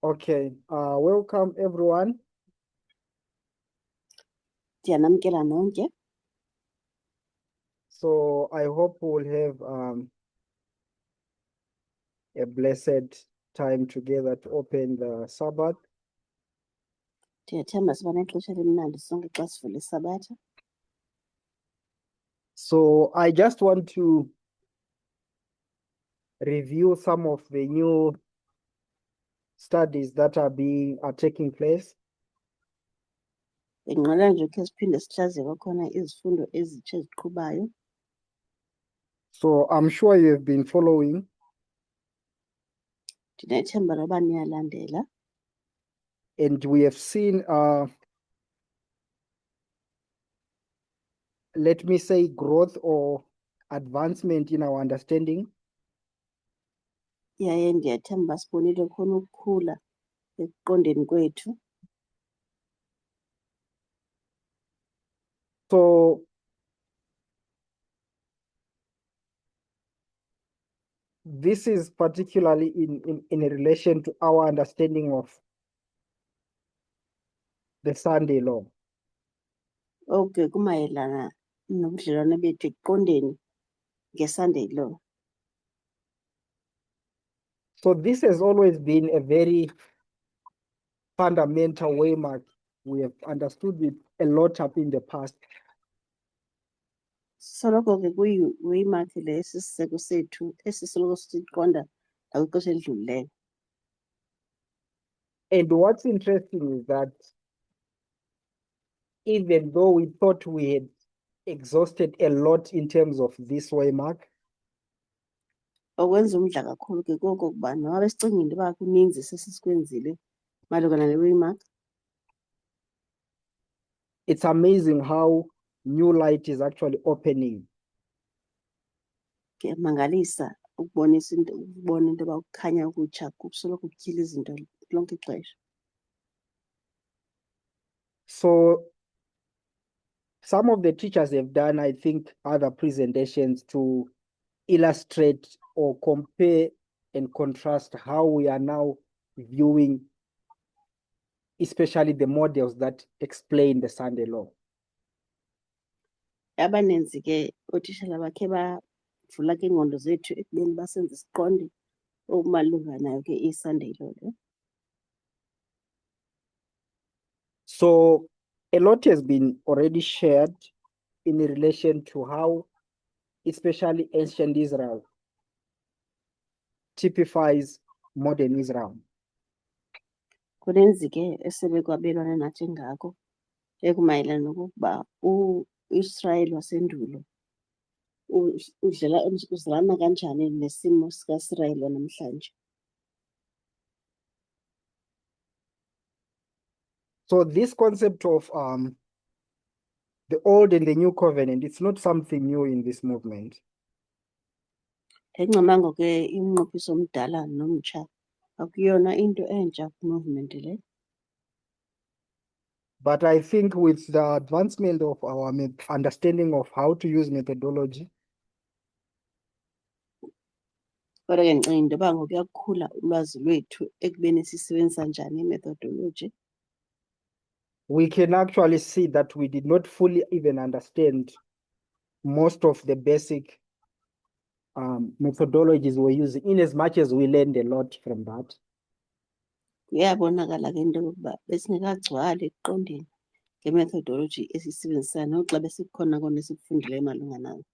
Okay, welcome everyone. Ndiyanamkela nonke. So I hope we'll have a blessed time together to open the Sabbath. Ndiyathemba siba nexesha elimnandi sonke xa sivula iSabatha. So I just want to review some of the new studies that are taking place. Benginqwenela nje ukhe siphinde sihlaziye kwakhona izifundo ezitsha eziqhubayo. So I'm sure you have been following. Ndinethemba loba niyalandela. And we have seen, let me say, growth or advancement in our understanding. Yaye ndiyathemba sibonile khona ukukhula ekuqondeni kwethu. So this is particularly in relation to our understanding of the Sunday law. Okay, kumayelana nobudlelwane bethu ekuqondeni ngeSunday law. So this has always been a very fundamental waymark. We have understood it a lot up in the past. Soloko ke kuyi-waymark le esisiseko sethu esisoloko siqonda nakwixesha elidlulileyo. And what's interesting is that even though we thought we had exhausted a lot in terms of this waymark, Okwenza umdla kakhulu ke koko kuba noba besicingile into yoba kuninzi sesisikwenzile malunga nale waymark. it's amazing how new light is actually opening. Kuyamangalisa ukubona into yoba ukukhanya okutsha kusoloko kutyhila izinto lonke ixesha. So some of the teachers have done, I think, other presentations to illustrate or compare and contrast how we are now viewing, especially the models that explain the Sunday law. Abaninzi ke ootitshala bakhe bavula ke ingqondo zethu ekubeni basenze siqonde okumalunga nayo ke iSunday law le. So a lot has been already shared in relation to how, especially ancient Israel, typifies modern Israel. Kuninzi ke esebe kwabelwana nathi ngako ekumayelana nokokuba uIsrayeli wasendulo uzalana kanjani nesimo sikaIsrayeli wanamhlanje. So this concept of the old and the new covenant, it's not something new in this movement. Engcamango ke umnqophiso omdala nomtsha akuyona into entsha ku-movement le. But I think with the advancement of our understanding of how to use methodology, Kodwa ke ndicinga into yoba ngokuya kukhula ulwazi lwethu ekubeni sisebenzisa njani i-methodology. we can actually see that we did not fully even understand most of the basic methodologies we're using, in as much as we learned a lot from that. Kuyabonakala ke into yokuba besingekagcwali ekuqondeni nge-methodology esiyisebenzisayo noxa besikhona kona esikufundileyo malunga nayo.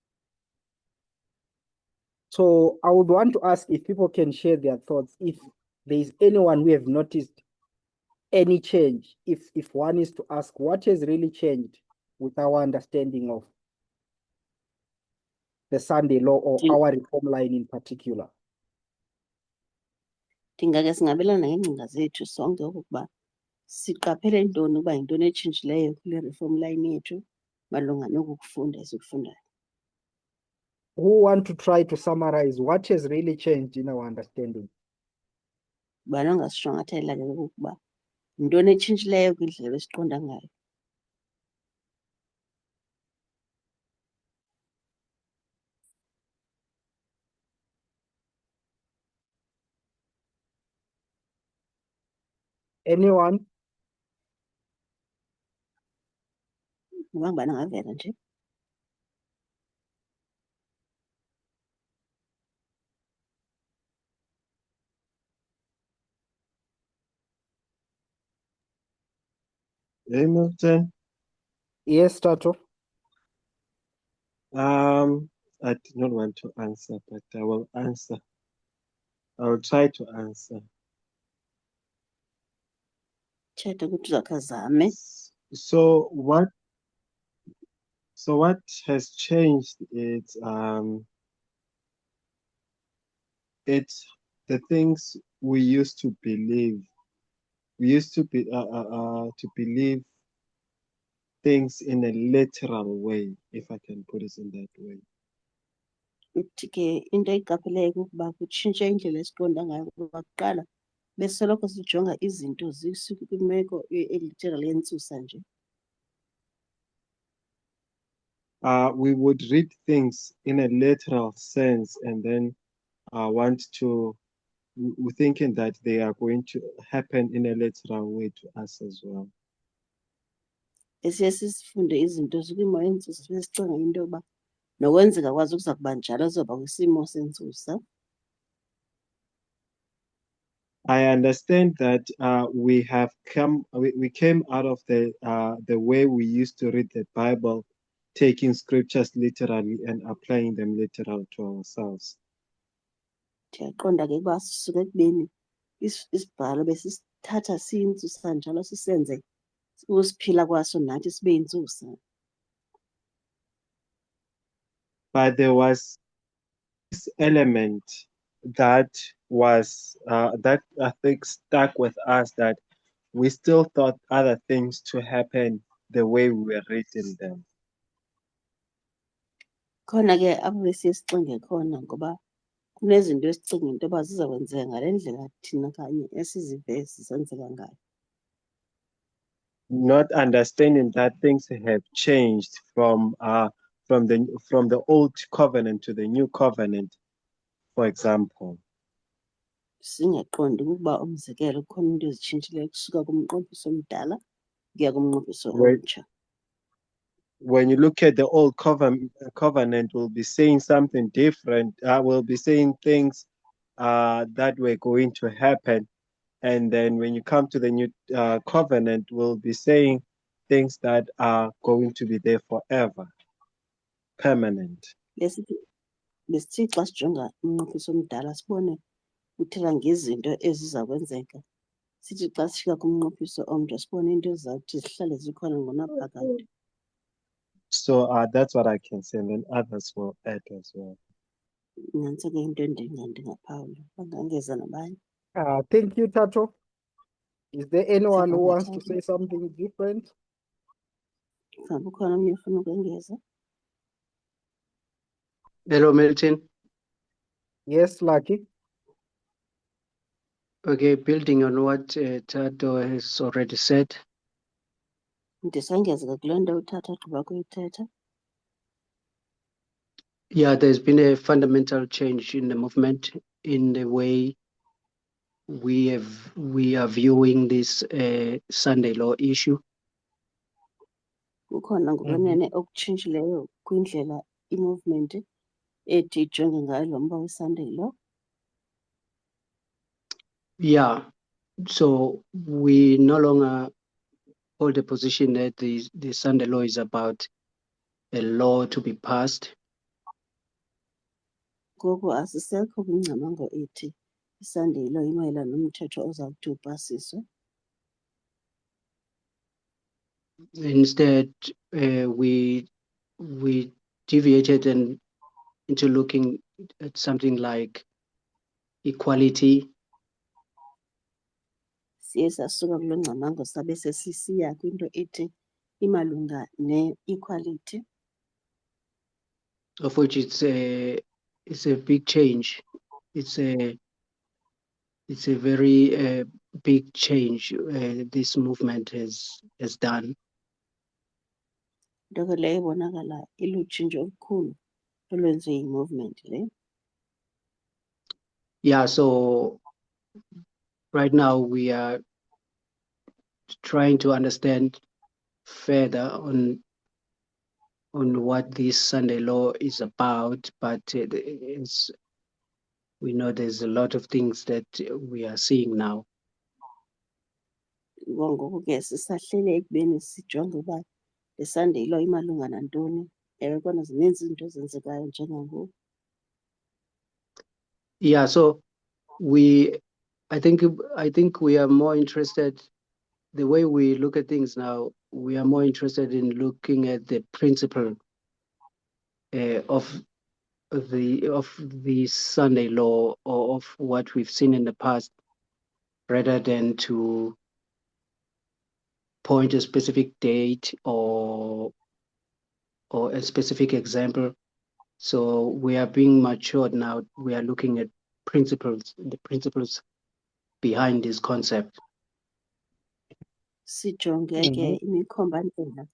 So I would want to ask if people can share their thoughts, if there is anyone who have noticed any change, if one is to ask what has really changed with our understanding of the Sunday law or our reform line in particular. Ndingake singabelana ngeengcinga zethu sonke okokuba siqaphele ntoni ukuba yintoni etshintshileyo kule reform line yethu malunga noku kufunda esikufundayo. Who want to try to summarize what has really changed in our understanding? Ubani ongasishwankathela ke okokuba yintoni etshintshileyo kwindlela ebesiqonda ngayo. Anyone? Ngoba ngubani angavela nje. Hey, Milton. Yes, Tato. I did not want to answer, but I will answer. I will try to answer. Thetha ukuthi uzakhazame. So what has changed is it's the things we used to believe. We used to believe things in a literal way, if I can put it in that way. Uthi ke into eyiqapheleyo kukuba kutshintshe indlela esiqonda ngayo kuba kuqala besoloko sijonga izinto zisuke kwimeko eliteral yentsusa nje. We would read things in a literal sense and then we're thinking that they are going to happen in a literal way to us as well. Esiye sisifunde izinto zikwimo yentsusa sibe sicinga into yokuba nokwenzeka kwazo kuza kuba njalo zoba kwisimo sentsusa. I understand that we came out of the way we used to read the Bible, taking scriptures literally and applying them literal to ourselves. Ndiyaqonda ke ukuba sisuke ekubeni isibhalo besisithatha siyintsusa njalo sisenze ukusiphila kwaso nathi sibe yintsusa. But there was this element that was that I think stuck with us, that we still thought other things to happen the way we were reading them. Khona ke apho besiye sicinge khona ngoba kunezinto esicinga into yoba zizakwenzeka ngale ndlela thina kanye esizive zisenzeka ngayo. Not understanding that things have changed from the old covenant to the new covenant, for example. Singaqondi ukuba umzekelo kukhona into ezitshintshileyo kusuka kumnqophiso omdala kuya kumnqophiso Right. omtsha. When you look at the old covenant, will be saying something different. Will be saying things that were going to happen, and then when you come to the new covenant, we'll be saying things that are going to be there forever, permanent. Besithi xa sijonga umnqophiso omdala sibone uthetha ngezinto eziza kwenzeka. Sithi xa sifika kumnqophiso omtsha sibone into ezizawuthi zihlale zikhona ngonaphakade. So that's what I can say, and then others will add as well. Nantso ke into ndingaphawula bangangeza nabanye. Thank you, Tato. Is there anyone who Siyabonga, wants to Tato. say something different? Ngabe ukhona omnye ofuna ukongeza? Hello, Milton. Yes, Lucky. Okay, building on what Tato has already said, Ndisongeza ke kuloo nto uthatha gqiba kuyithetha. yeah, there's been a fundamental change in the movement, in the way we are viewing this Sunday law issue. Kukhona ngokwenene okutshintshileyo kwindlela i-movement ethi ijonge ngayo lo mba we-Sunday law. Yeah, so we no longer hold the position that the Sunday law is about a law to be passed. Ngoku asisekho kwingcamango ethi i-Sunday law imayelana nomthetho ozawuthi upasiswe. Instead, we deviated into looking at something like equality. Siye sasuka kuloo ngcamango sabe sesisiya kwinto ethi imalunga ne-equality. Of which it's a big change. It's a very big change this movement has done. Nto ke leyo ibonakala ilutshintsho olukhulu olwenziwe yi-movement le. Yeah, so right now we are trying to understand further on what this Sunday law is about, but it's, we know there's a lot of things that we are seeing now. Ngoku ke sisahlele ekubeni sijonge uba le Sunday law imalunga nantoni. Ewe kona zininzi izinto ezenzekayo njengangoku. Yeah, so I think we are more interested, the way we look at things now, we are more interested in looking at the principle of the Sunday law, or of what we've seen in the past, rather than to point a specific date or a specific example. So we are being matured now. We are looking at principles, the principles behind this concept. Sijonge ke imikhombandlela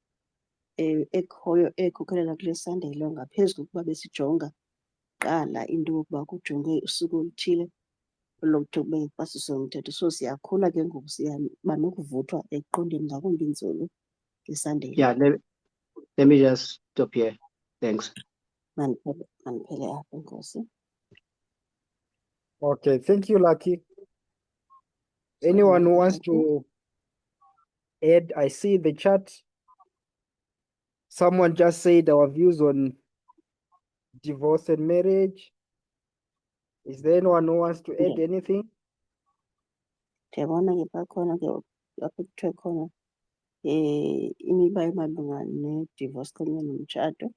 ekhoyo ekhokelela kule Sunday law ngaphezu kokuba besijonga kuqala into yokuba kujongwe usuku oluthile olokuthiwa kube yipasiswa yomthetho. So siyakhula ke ngoku siyaba nokuvuthwa ekuqondeni ngakumbi nzulu ngeSunday law. Yeah, let me just stop here. Thanks. Maniphele apha, enkosi. Okay, thank you, Lucky. Anyone who wants to add? I see the chat. Someone just said our views on divorce and marriage. Is there anyone who wants to add anything? Ndiyabona ke bakhona ke apha kuthiwe khona imiba emalunga ne-divorce kunye nomtshato.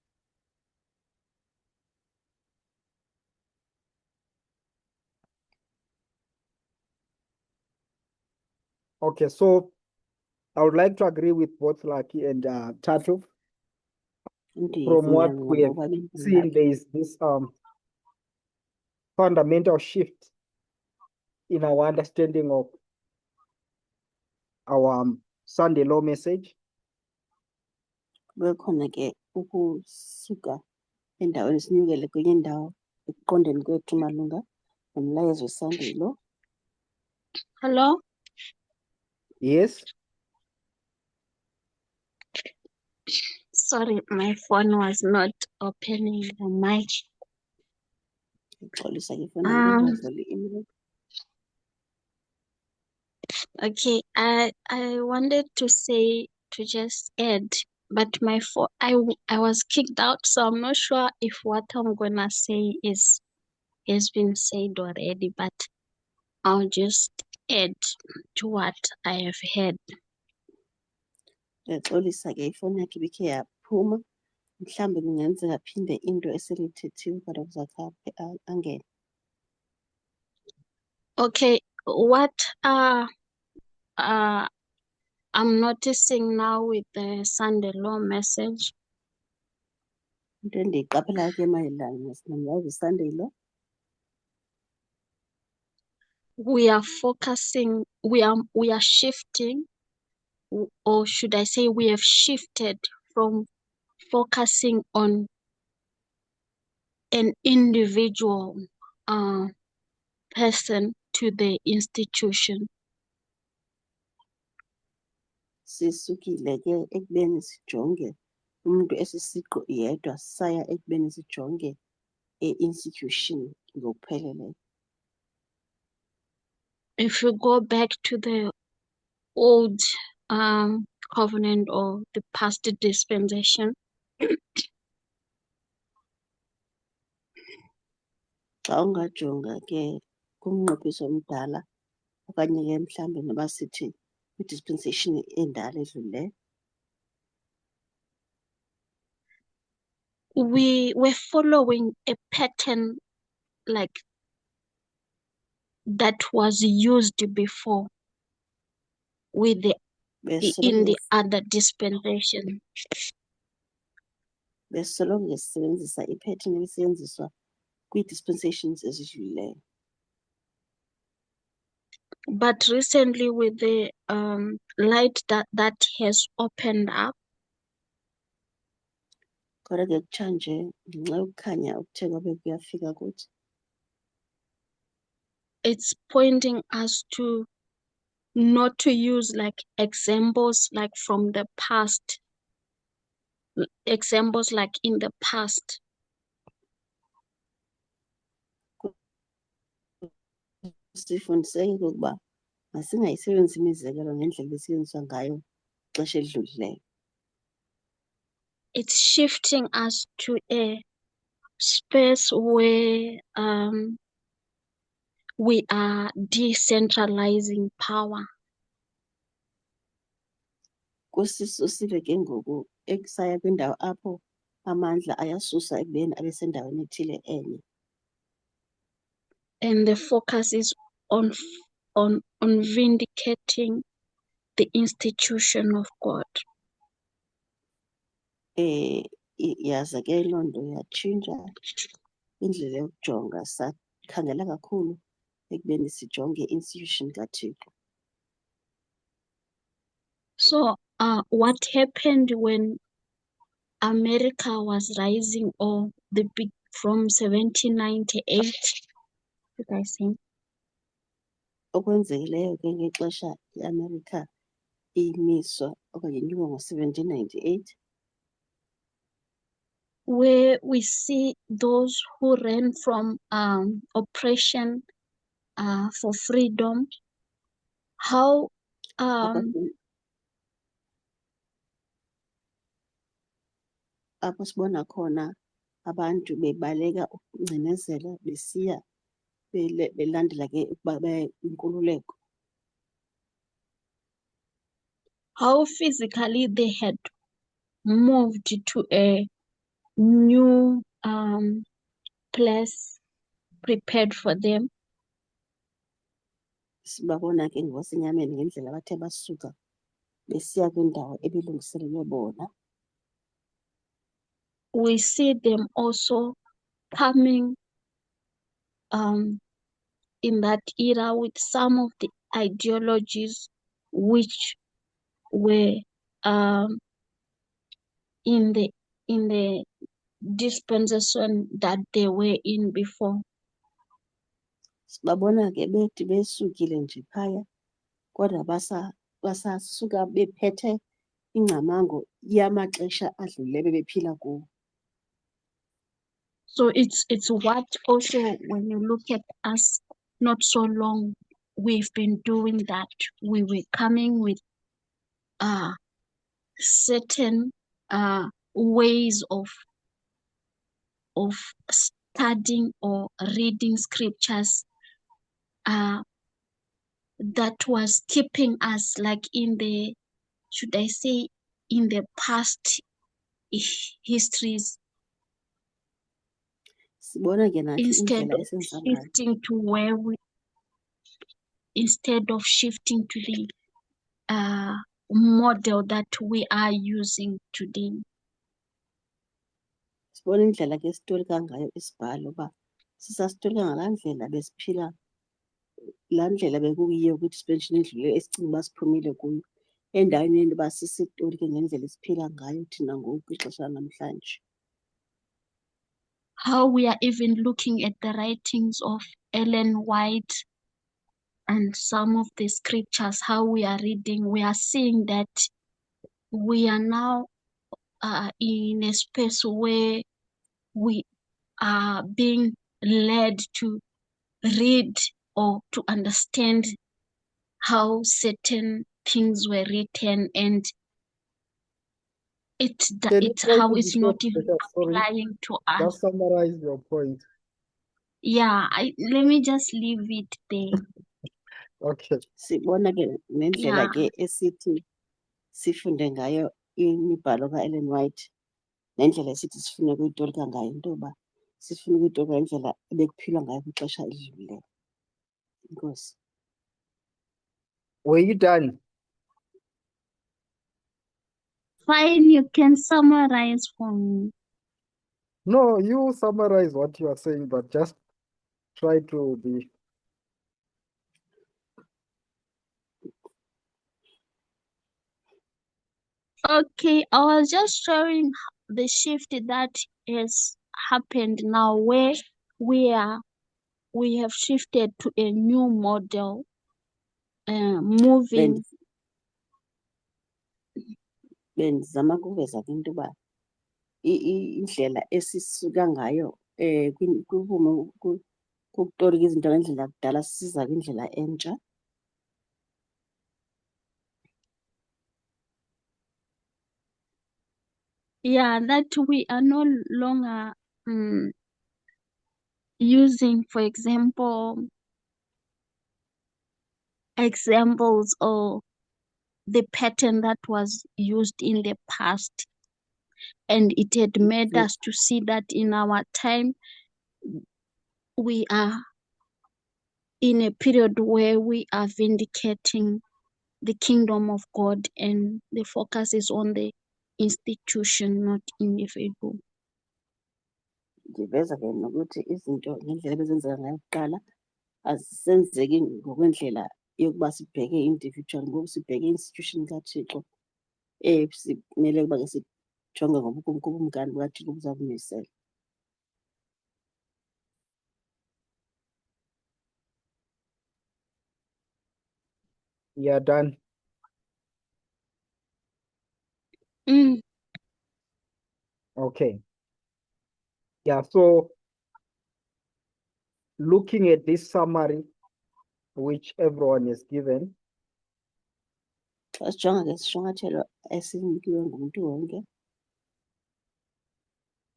Okay, so I would like to agree with both Lucky and Tatu. From what we have seen, there is this fundamental shift in our understanding of our Sunday law message. Bekhona ke ukusuka endaweni sinyukele kwenye indawo ekuqondeni kwethu malunga nomlayezo weSunday law. Hello? Yes. Sorry, my phone was not opening the mic. Xolisa ke ifuna ngingavuli email. Okay, I wanted to say, to just add, but my phone, I was kicked out, so I'm not sure if what I'm gonna say has been said already, but I'll just add to what I have heard. Xolisa ke ifoni yakhe ibikhe yaphuma. Mhlambe kungenzeka phinde into eselithethiwe kodwa kuzakhe angene. Okay, what I'm noticing now with the Sunday law message, Into endiyiqaphelayo ke mayelana nomlayezo weSunday law. we are focusing, we are shifting, or should I say we have shifted from focusing on an individual person to the institution. Sisukile ke ekubeni sijonge umuntu esisiqu yedwa saya ekubeni sijonge institution ngokupheleleyo. If you go back to the old covenant or the past dispensation, Xa ungajonga ke kumnqophiso omdala okanye ke mhlambe noba sithi kwi-dispensation endala edlulileyo, we were following a pattern like that was used before with the in the other dispensation. besoloko sisebenzisa ipattern ebisetyenziswa kwii-dispensations ezidlulileyo. But recently with the light that has opened up, Kodwa ke kutshanje ngenxa yokukhanya okuthe kwabe kuyafika kuthi, it's pointing us to not to use like examples like from the past, examples like in the past. Sifundiseke ukuba masingayisebenzisi imizekelo ngendlela esetyenziswa ngayo ixesha elidlulileyo. It's shifting us to a space where we are decentralizing power. Kusisusile ke ngoku ekusaya kwindawo apho amandla ayasusa ekubeni abe sendaweni ethile enye. And the focus is on vindicating the institution of God. Yaza ke loo nto yatshintsha indlela yokujonga, sakhangela kakhulu ekubeni sijonge i-institution kaThixo. So what happened when America was rising, or from 1798, should I say? Okwenzekileyo ke ngexesha iAmerica imiswa okanye inyuka ngo-1798, where we see those who ran from oppression for freedom, how apho sibona khona abantu bebaleka ukungcinezela besiya belandela ke ukuba inkululeko. how physically they had moved to a new place prepared for them. Sibabona ke ngokwasenyameni ngendlela abathe basuka besiya kwindawo ebilungiselelwe bona. We see them also coming in that era with some of the ideologies which were in the dispensation that they were in before. Sibabona ke bethi besukile nje phaya kodwa basasuka bephethe ingcamango yamaxesha adlule bebephila kuwo. So it's what also when you look at us not so long, we've been doing that. We were coming with certain ways of studying or reading scriptures that was keeping us like in the, should I say, in the past histories, Sibona ke nathi instead indlela of esenza ngayo. shifting to where we, instead of shifting to the model that we are using today. Sibona indlela ke esitolika ngayo isibhalo uba sisasitolika ngalaa ndlela besiphila, laa ndlela bekuyiyo kwi-dispensation edlulileyo esicinga uba siphumile kuyo, endaweni yento uba sisitolike ngendlela esiphila ngayo thina ngoku kwixesha lanamhlanje. How we are even looking at the writings of Ellen White and some of the scriptures, how we are reading, we are seeing that we are now in a space where we are being led to read or to understand how certain things were written, and it's Can you try how to be it's not short, even Peter? Sorry, applying to us. just summarize your point. Yeah, let me just leave it there. Okay. Sibona ke nendlela Yeah. ke esithi sifunde ngayo imibhalo ka-Ellen White nendlela esithi sifune ukuyitolika ngayo into yoba sifune ukuyitolika indlela ebekuphilwa ngayo kwixesha elidlulileyo. Inkosi. Were you done? Fine, you can summarize for me. No, you summarize what you are saying, but just try to be. Okay, I was just showing the shift that has happened now, where we have shifted to a new model, moving. Bendizama ukuveza ke into yoba indlela esisuka ngayo kukutolika izinto ngendlela yakudala sisiza kwindlela entsha. Yeah, that we are no longer using, for example, examples or the pattern that was used in the past. And it had made us to see that in our time, we are in a period where we are vindicating the kingdom of God, and the focus is on the institution, not individual. Ndiveza ke nokuthi izinto ngendlela ebezenzeka ngayo kuqala azisenzeki ngokwendlela yokuba sibheke individual, ngoku sibheke institution kaThixo. Simele ukuba ke sijonge ngobukumkani bukaThixo buza kumisela. Yeah, done. Okay. Yeah, so looking at this summary, which everyone is given, Xa sijonga ke sishwankathelo esinikiwe ngumntu wonke,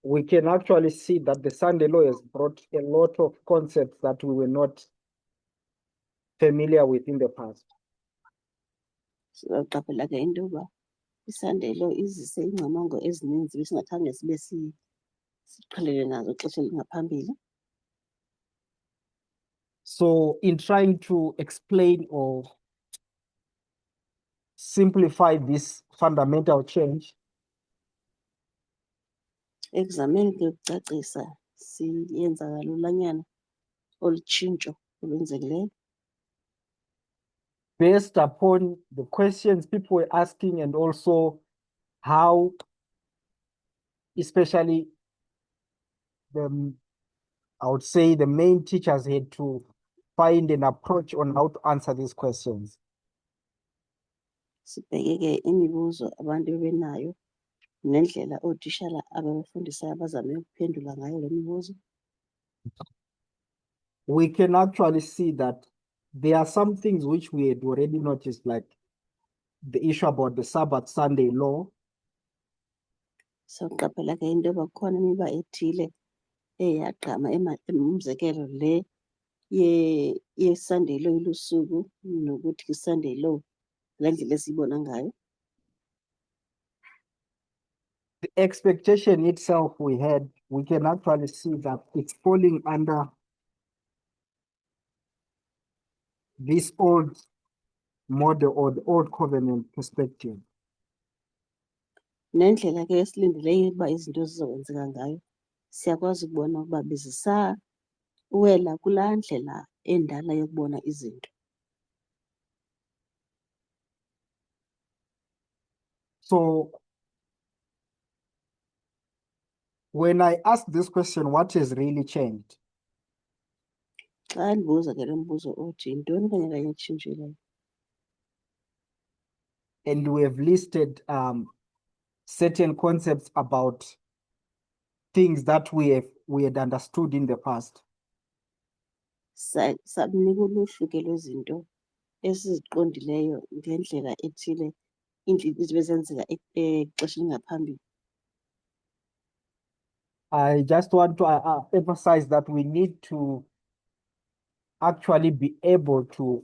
we can actually see that the Sunday law has brought a lot of concepts that we were not familiar with in the past. sizawuqaphela ke into yoba iSunday law izise iingcamango ezininzi besingakhange sibe siqhelene nazo ixesha elingaphambili. So in trying to explain or simplify this fundamental change, Ekuzameni ke ukucacisa siyenza kalulanyana olu tshintsho olwenzekileyo, based upon the questions people were asking and also how, especially I would say the main teachers had to find an approach on how to answer these questions. sibheke ke imibuzo abantu bebenayo nendlela ootishala ababefundisayo abazame ukuphendula ngayo le mibuzo. We can actually see that there are some things which we had already noticed, like the issue about the Sabbath Sunday law. Sawuqaphela ke into yoba kukhona imiba ethile eyagqama umzekelo le ye-Sunday law ilusuku nokuthi i-Sunday law ngale ndlela esiyibona ngayo. The expectation itself we had, we can actually see that it's falling under this old model or the old covenant perspective. Nendlela ke esilindeleyo uba izinto zizokwenzeka ngayo siyakwazi ukubona ukuba bezisawela kulaa ndlela endala yokubona izinto. So when I ask this question, what has really changed? Xa ndibuza ke lo mbuzo uthi yintoni kanye etshintshileyo? And we have listed certain concepts about things that we had understood in the past. Sakunika uluhlu ke lwezinto esiziqondileyo ngendlela ethile izinto bezenzeka exesha elingaphambili. I just want to emphasize that we need to actually be able to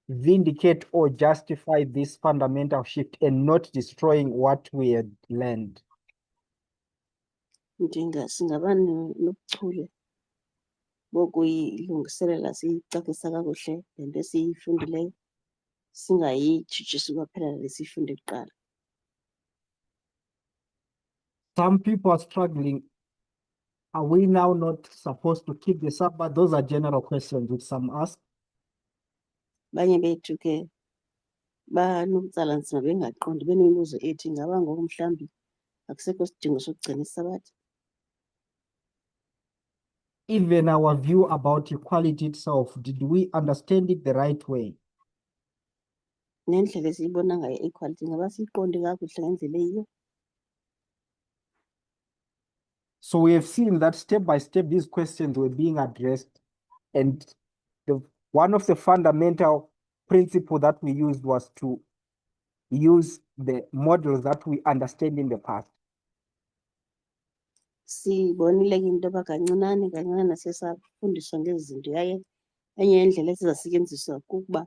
vindicate or justify this fundamental shift and not destroying what we had learned. Singaba nobuchule bokuyilungiselela siyicacisa kakuhle le nto esiyifundileyo singayitshitshisi kwaphela nale siyifunde kuqala. Some people are struggling. Are we now not supposed to keep the Sabbath? Those are general questions which some ask. Abanye bethu ke banokutsala nzima bengaqondi benemibuzo ethi ngaba ngoku mhlawumbi akusekho sidingo sokugcina isabatha. even our view about equality itself, did we understand it the right way? Nendlela esiyibona ngayo i-equality ngaba siyiqonde kakuhle ngendlela eyiyo. So we have seen that step by step, these questions were being addressed. And one of the fundamental principles that we used was to use the models that we understand in the past. Sibonile ke into yoba kancinane kancinane sesafundiswa ngezi zinto yaye enye yendlela ezizasetyenziswa kukuba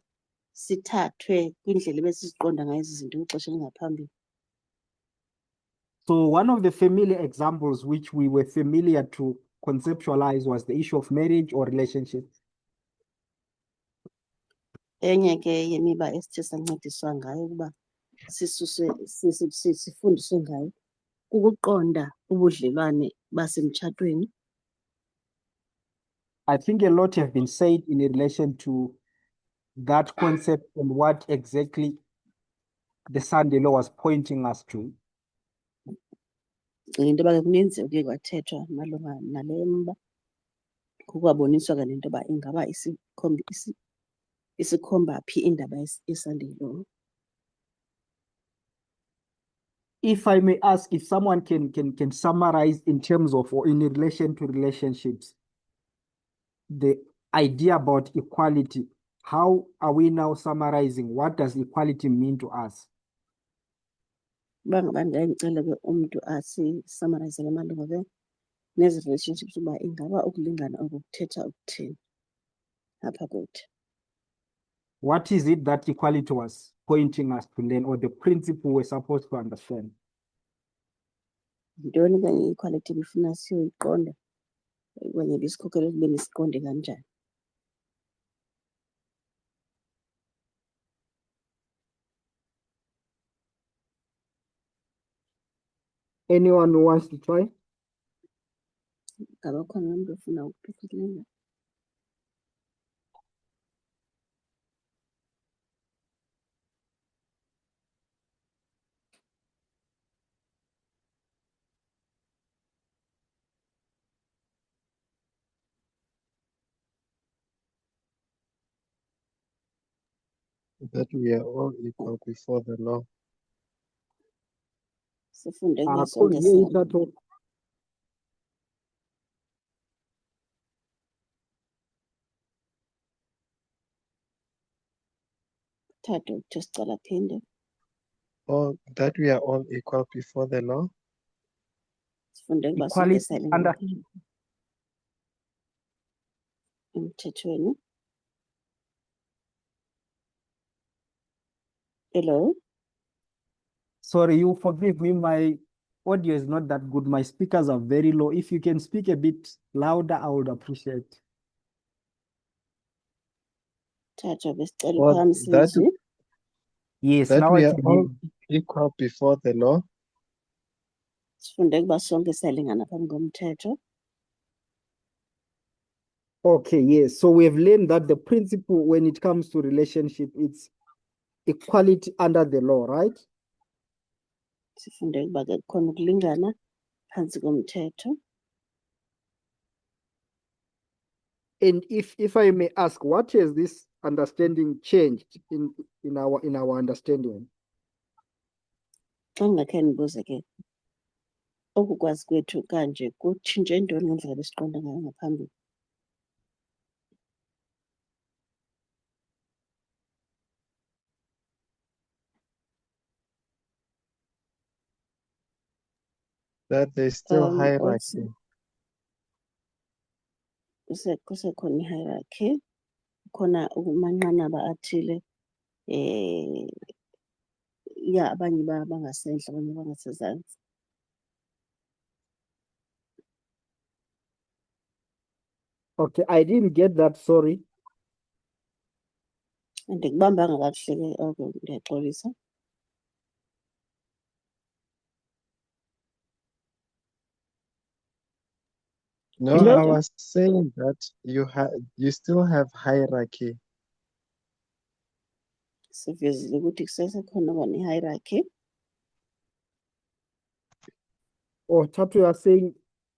sithathwe kwindlela ebesiziqonda ngayo ezi zinto kwixesha elingaphambili. So one of the familiar examples which we were familiar to conceptualize was the issue of marriage or relationships. Enye ke yemiba esithe sancediswa ngayo ukuba sifundiswe ngayo kukuqonda ubudlelwane basemtshatweni. I think a lot have been said in relation to that concept and what exactly the Sunday law was pointing us to. Ndicinga into yoba ke kuninzi okuye kwathethwa malunga nale mba kukwaboniswa ke nento yoba ingaba isikhomba phi indaba yeSunday law. If I may ask, if someone can summarize in terms of or in relation to relationships, the idea about equality, how are we now summarizing? What does equality mean to us? Uba ngaba ndingacela ke umntu asisumarizele malunga ke nezi relationships uba ingaba ukulingana oku kuthetha ukuthini apha kuthi. What is it that equality was pointing us to learn, or the principle we're supposed to understand? Yintoni ke i-equality bifuna siyoyiqonda okanye bisikhokela ekubeni siqonde kanjani? Anyone who wants to try? Ngaba khona umntu ofuna ukuphendula? That we are all equal before the law. Sifunde I kuso couldn't hear it ngesonto. at all. Thato ukuthi sicela phinde. Or that we are all equal before the law. Sifunde ukuba sonke Equality silingana under emthethweni. Hello? Sorry, you forgive me, my audio is not that good. My speakers are very low. If you can speak a bit louder, I would appreciate. Thato besicela Or uphakamise that izwi. Yes, that now we I are can all hear you. equal before the law. Sifunde ukuba sonke silingana phambi komthetho. Okay, yes. So we have learned that the principle when it comes to relationship, it's equality under the law, right? Sifunde ukuba ke kukhona ukulingana phantsi komthetho. And if I may ask, what has this understanding changed in our understanding? Xa ndingakhe ndibuze ke oku kwazi kwethu kanje kutshintshe ntoni ngendlela besiqonda ngayo ngaphambili? That there's still Also, hierarchy. kusekhona i-hierarchy, khona amanqanaba athile ya abanye bangasentla abanye bangasezantsi. Okay, I didn't get that, sorry. Andikubambanga kakuhle ke oko, ndiyaxolisa. No, Hello? I was saying that you still have hierarchy. Sivezile ukuthi kusesekhona kona i-hierarchy. Or Tatu, you are saying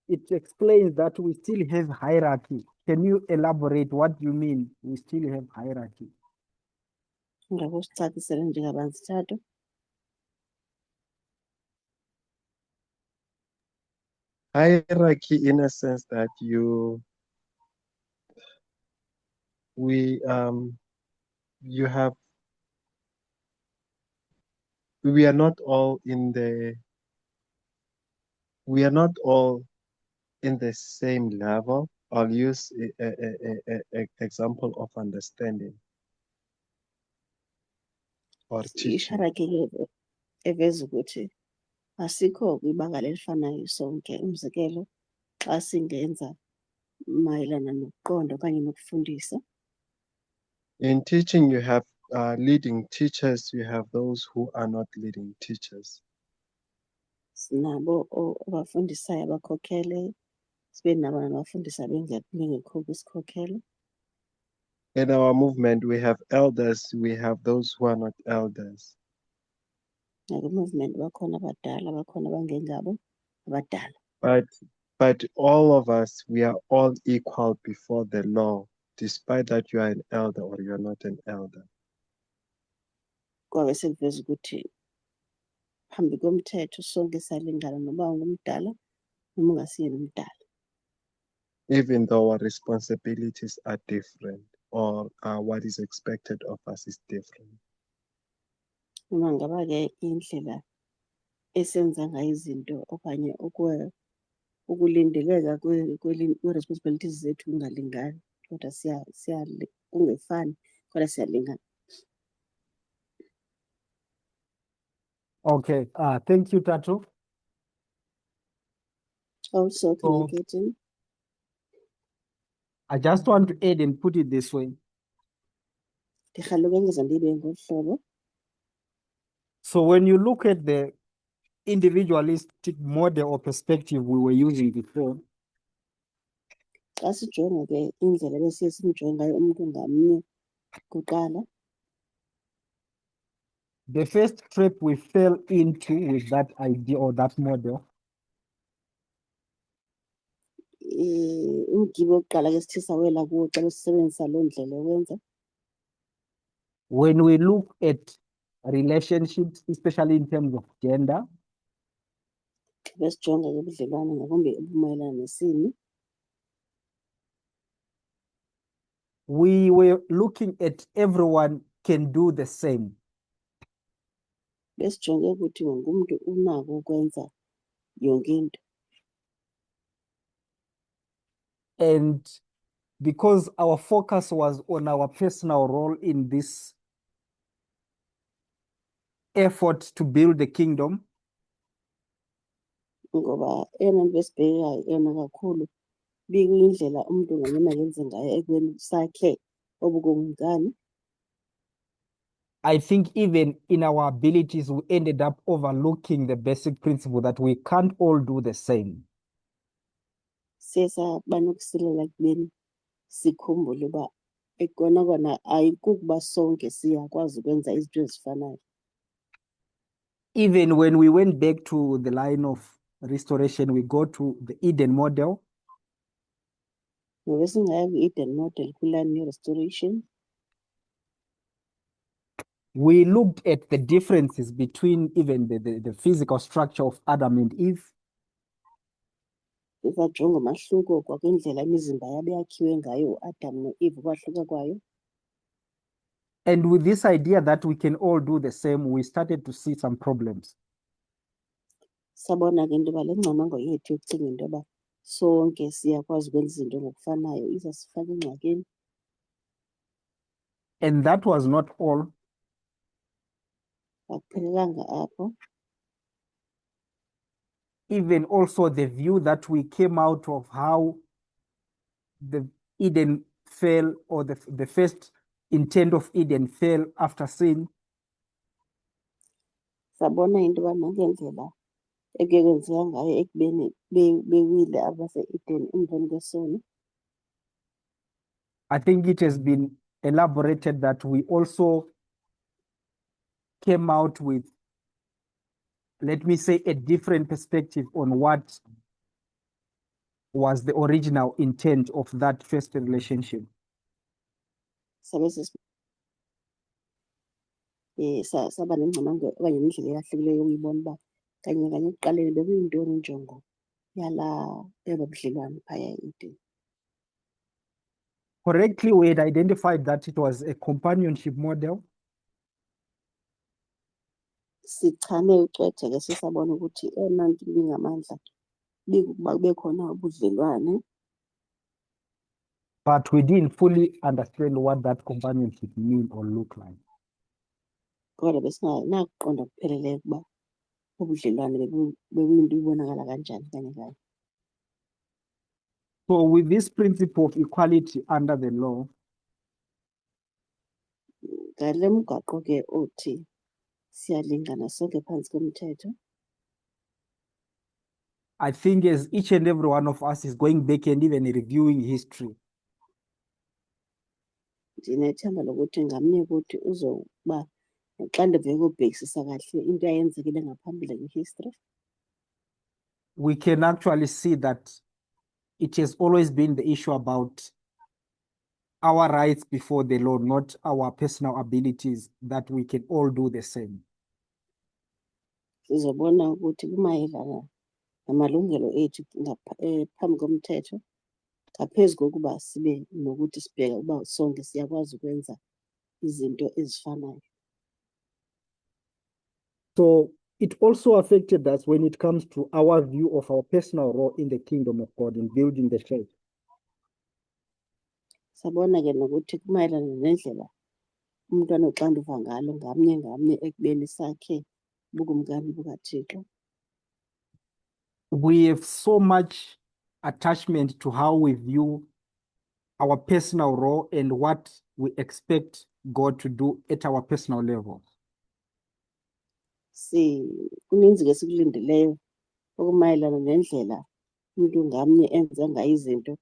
it explains that we still have hierarchy. Can you elaborate what you mean we still have hierarchy? Ngako sicacisele njengabantu sithathu. Hierarchy in a sense that you have, we are not all in the same level. I'll use a example of understanding or teaching. Ishara-ke ke eveza ukuthi asikho kwibanga elifanayo sonke. Umzekelo, xa singenza mayelana nokuqonda okanye nokufundisa, In teaching, you have leading teachers, you have those who are not leading teachers. sinabo abafundisayo abakhokhele, sibe nabo nabafundisa bengekho kwisikhokhelo. In our movement, we have elders, we have those who are not elders. Nakwi-movement bakhona abadala, bakhona abangengabo abadala. But all of us, we are all equal before the law, despite that you are an elder or you're not an elder. Kwabe sekuveza ukuthi phambi komthetho sonke siyalingana noba ungumdala noma ungasiyena umdala. Even though our responsibilities are different or what is expected of us is different. Noma ngaba ke indlela esenza ngayo izinto okanye ukulindeleka kwe-responsibilities zethu kungalingani, kodwa kungefani, kodwa siyalingana. Okay, thank you, Tatu. Also So communicating. I just want to add and put it this way. Ndirhalela ukwengeza ndibe ngolu hlobo. So when you look at the individualistic model or perspective we were using before, Xa sijonga ke indlela ebesiye simjonge ngayo umntu ngamnye kuqala, the first trap we fell into with that idea or that model umgibe wokuqala ke sithi sawela kuwo xa besisebenzisa loo ndlela yokwenza, when we look at relationships, especially in terms of gender, xa besijonga ke ubudlelwane ngakumbi obumayelana nesini, we were looking at everyone can do the same. besijonge ukuthi wonke umntu unako ukwenza yonke into. And because our focus was on our personal role in this effort to build the kingdom, Ngoba eyona nto besibhekayo eyona kakhulu bikuyindlela umntu ngamnye makenze ngayo ekubeni sakhe obukumkani. I think even in our abilities, we ended up overlooking the basic principle that we can't all do the same. Siye saba nokusilela ekubeni sikhumbule uba ekona kona ayikukuba sonke siyakwazi ukwenza izinto ezifanayo. Even when we went back to the line of restoration, we go to the Eden model. Ngoba singaya kwi-Eden model kwiline ye-restoration, We looked at the differences between even the physical structure of Adam and Eve. sisajonga umahluko kwakwindlela imizimba yabo yakhiwe ngayo uAdam noEve, ukwahluka kwayo. And with this idea that we can all do the same, we started to see some problems. Sabona ke into yoba le ngcamango yethu yokucinga into yoba sonke siyakwazi ukwenza izinto ngokufanayo izasifaka engxakini. And that was not all. Akuphelelanga apho. Even also the view that we came out of how the Eden fell, or the first intent of Eden fell after sin. Sabona into yoba nangendlela ekuye kwenzeka ngayo ekubeni bewile abase-Eden emveni kwesono. I think it has been elaborated that we also came out with, let me say, a different perspective on what was the original intent of that first relationship. sabe saba nengcamango okanye nendlela eyahlukileyo yokuyibona uba kanye kanye ekuqaleni bekuyintoni injongo yala budlelwane phaya edeni. Correctly, we had identified that it was a companionship model. Sichane ucwethe ke sisabona ukuthi eyona nto ibingamandla bikuba kube khona ubudlelwane, But we didn't fully understand what that companionship mean or look like. kodwa besinganakuqonda kupheleleyo ukuba ubudlelwane bekuyinto ibonakala kanjani kanye kanye. So with this principle of equality under the law, Ngale mgaqo ke othi siyalingana sonke phansi komthetho, I think as each and every one of us is going back and even reviewing history, ndinethemba lokuthi ngamnye kuthi uzoba noxanduva yokubhekisisa kahle into eyenzekile ngaphambili kwi-history. we can actually see that it has always been the issue about our rights before the law, not our personal abilities, that we can all do the same. Sizobona ukuthi kumayelana namalungelo ethu phambi komthetho, ngaphezu kokuba sibe nokuthi sibheke uba sonke siyakwazi ukwenza izinto ezifanayo. So it also affected us when it comes to our view of our personal role in the kingdom of God in building the church. Sabona ke nokuthi kumayelana nendlela umuntu anoxanduva ngalo ngamnye ngamnye ekubeni sakhe bukumkani bukaThixo. We have so much attachment to how we view our personal role and what we expect God to do at our personal level. Kuninzi ke sikulindeleyo okumayelana nendlela umuntu ngamnye enza ngayo izinto,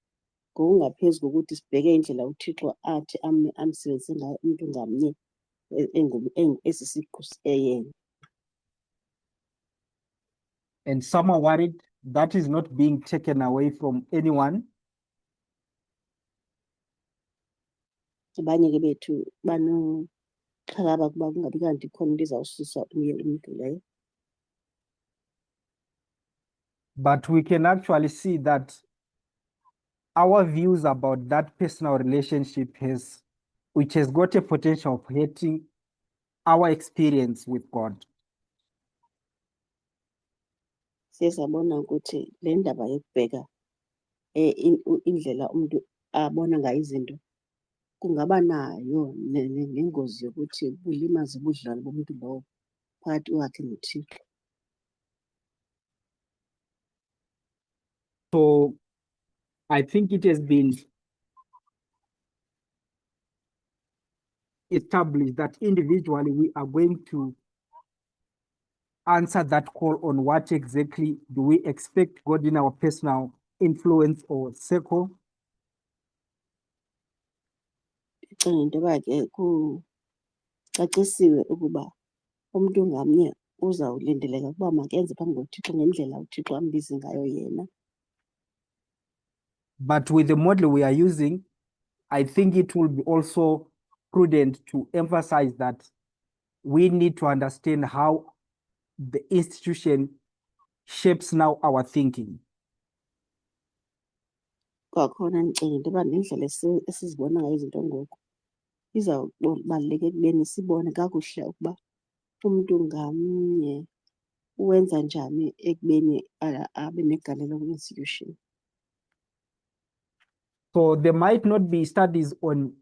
ngokungaphezu kokuthi sibheke indlela uThixo athi amsebenzise ngayo umuntu ngamnye esisiqu eyena. And some are worried that is not being taken away from anyone. Abanye ke bethu banoxhalaba kuba kungabi kanti khona into izawususa omnye umuntu leyo. But we can actually see that our views about that personal relationship which has got a potential of hurting our experience with God. Siye sabona ukuthi le ndaba yokubheka indlela umuntu abona ngayo izinto kungaba nayo nengozi yokuthi bulimaze ubudlelwane bomuntu lowo phakathi kwakhe noThixo. So I think it has been established that individually we are going to answer that call on what exactly do we expect God in our personal influence or circle. Ndicinga into yoba ke kucacisiwe ukuba umuntu ngamnye uzawulindeleka ukuba makenze phambi koThixo ngendlela uThixo ambize ngayo yena. But with the model we are using, I think it will be also prudent to emphasize that we need to understand how the institution shapes now our thinking. Kwakhona ndicinga into yoba nendlela esizibona ngayo izinto ngoku izawubaluleka ekubeni sibone kakuhle ukuba umuntu ngamnye uwenza njani ekubeni abe negalelo kwi-institution. So there might not be studies on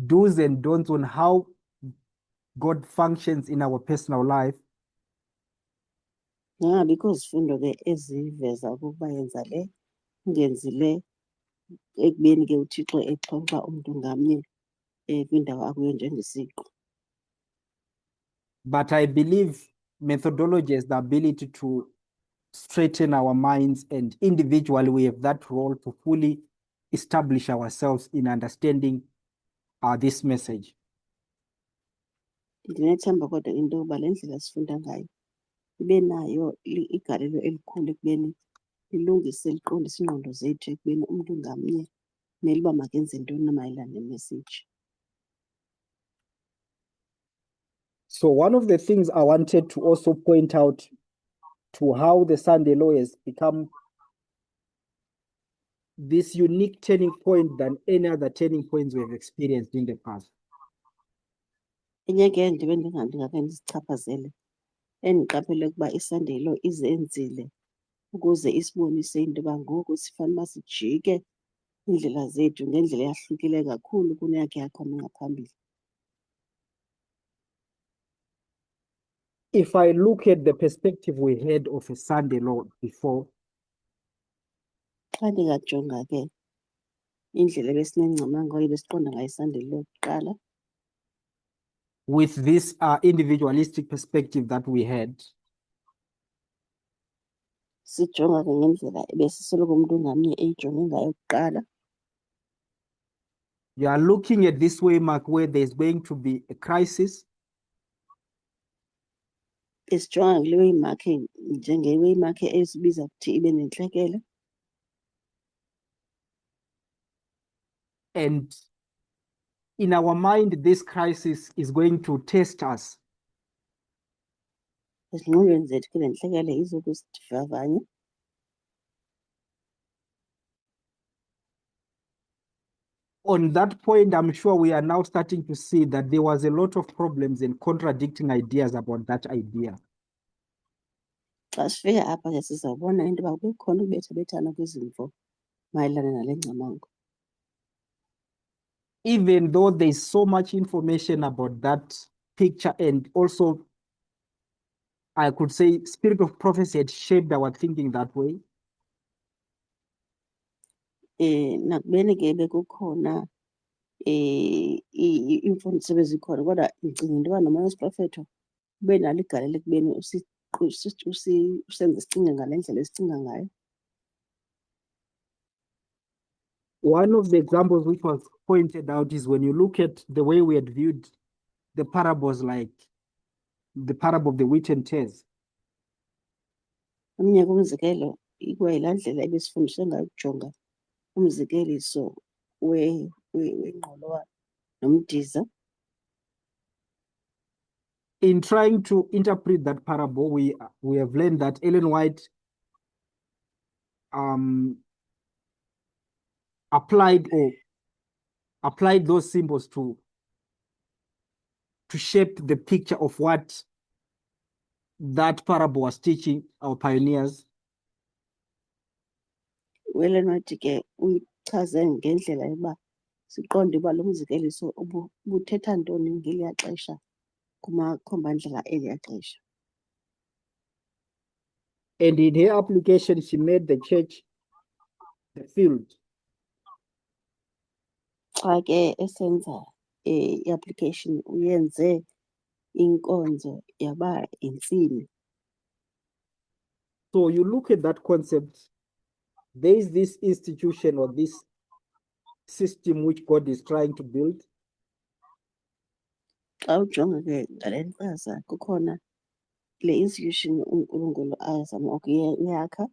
do's and don'ts on how God functions in our personal life. Ngabikho izifundo ke eziveza ukuba yenza le ungenzi le ekubeni ke uThixo exhoxa umuntu ngamnye kwindawo akuyo njengesiqu. But I believe methodology has the ability to straighten our minds, and individually we have that role to fully establish ourselves in understanding this message. Ndinethemba kodwa into yokuba le ndlela sifunda ngayo ibe nayo igalelo elikhulu ekubeni lilungise liqondise ingqondo zethu ekubeni umntu ngamnye kumele uba makenze ntoni na mayelana nemessage. So one of the things I wanted to also point out to how the Sunday Law has become this unique turning point than any other turning points we've experienced in the past. Enye ke ndibe ndingake ndizichaphazele endiqaphele ukuba iSunday Law izenzile ukuze isibonise into yoba ngoku sifanele uba sijike iindlela zethu ngendlela eyahlukile kakhulu kuneyakhe yakhona ngaphambili. If I look at the perspective we had of a Sunday Law before, Xa ndingajonga ke indlela ebesinengcama ngayo ebesiqonda ngayo iSunday Law kuqala with this individualistic perspective that we had, sijonga ke ngendlela ebesisoloko umntu ngamnye eyijonge ngayo kuqala, you are looking at this waymark where there's going to be a crisis, esijonga kule waymark njengewaymark esibiza ukuthi ibe nentlekele. and in our mind, this crisis is going to test us. Ezingqondweni zethu ke le ntlekele izokusivavanya. On that point, I'm sure we are now starting to see that there was a lot of problems and contradicting ideas about that idea. Xa sifika apha ke sizawubona into yoba kukhona ukubethabethana kwezimvo mayelana nale ngcamango. Even though there's so much information about that picture, and also, I could say, spirit of prophecy had shaped our thinking that way. Nakubeni ke bekukhona iimfundiso ebezikhona kodwa ndicinga into yoba nomoya wesiprofetho ube nalo igalelo ekubeni usenze sicinge ngale ndlela esicinga ngayo. One of the examples which was pointed out is when you look at the way we had viewed the parables, like the parable of the wheat and tares. Omnye kumzekelo ikwayilaa ndlela ebesifundiswe ngayo ukujonga umzekeliso wengqolowa nomdiza. In trying to interpret that parable, we have learned that Ellen White applied those symbols to shape the picture of what that parable was teaching our pioneers. Ellen White ke uyichaze ngendlela yoba siqonde uba lo mzekeliso ubuthetha ntoni ngeliya xesha kumakhomba-ndlela eliya xesha. And in her application, she made the church the field. Xa ke esenza i-application uyenze inkonzo yaba intsimi. So you look at that concept, there is this institution or this system which God is trying to build. Xa ujonga ke ngale nkcaza kukhona le institution uNkulunkulu azama ukuyakha.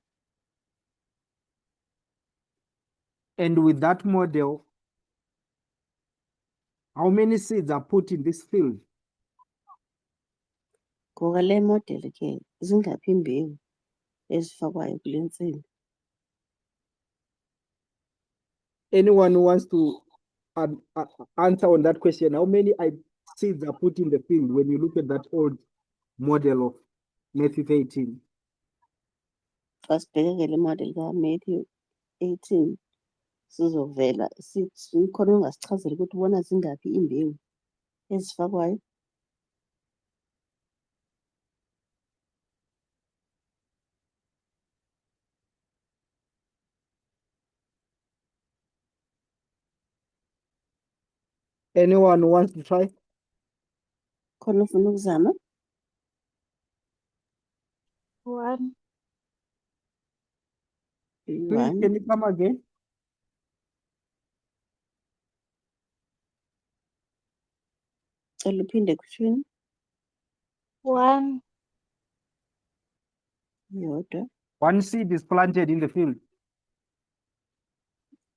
And with that model, how many seeds are put in this field? Ngoka le model ke zingaphi imbewu ezifakwayo kule ntsimi. Anyone who wants to answer on that question, how many seeds are put in the field when you look at that old model of Matthew 18? Xa sibheke ke le model kaMatthew 18 sizovela sikhona ungasichazela ukuthi ubona zingaphi imbewu ezifakwayo. Anyone who wants to try? Khona ufuna ukuzama? One. Please, One. can you come again? Cela uphinde kuthini? One. Yodwa. One seed is planted in the field.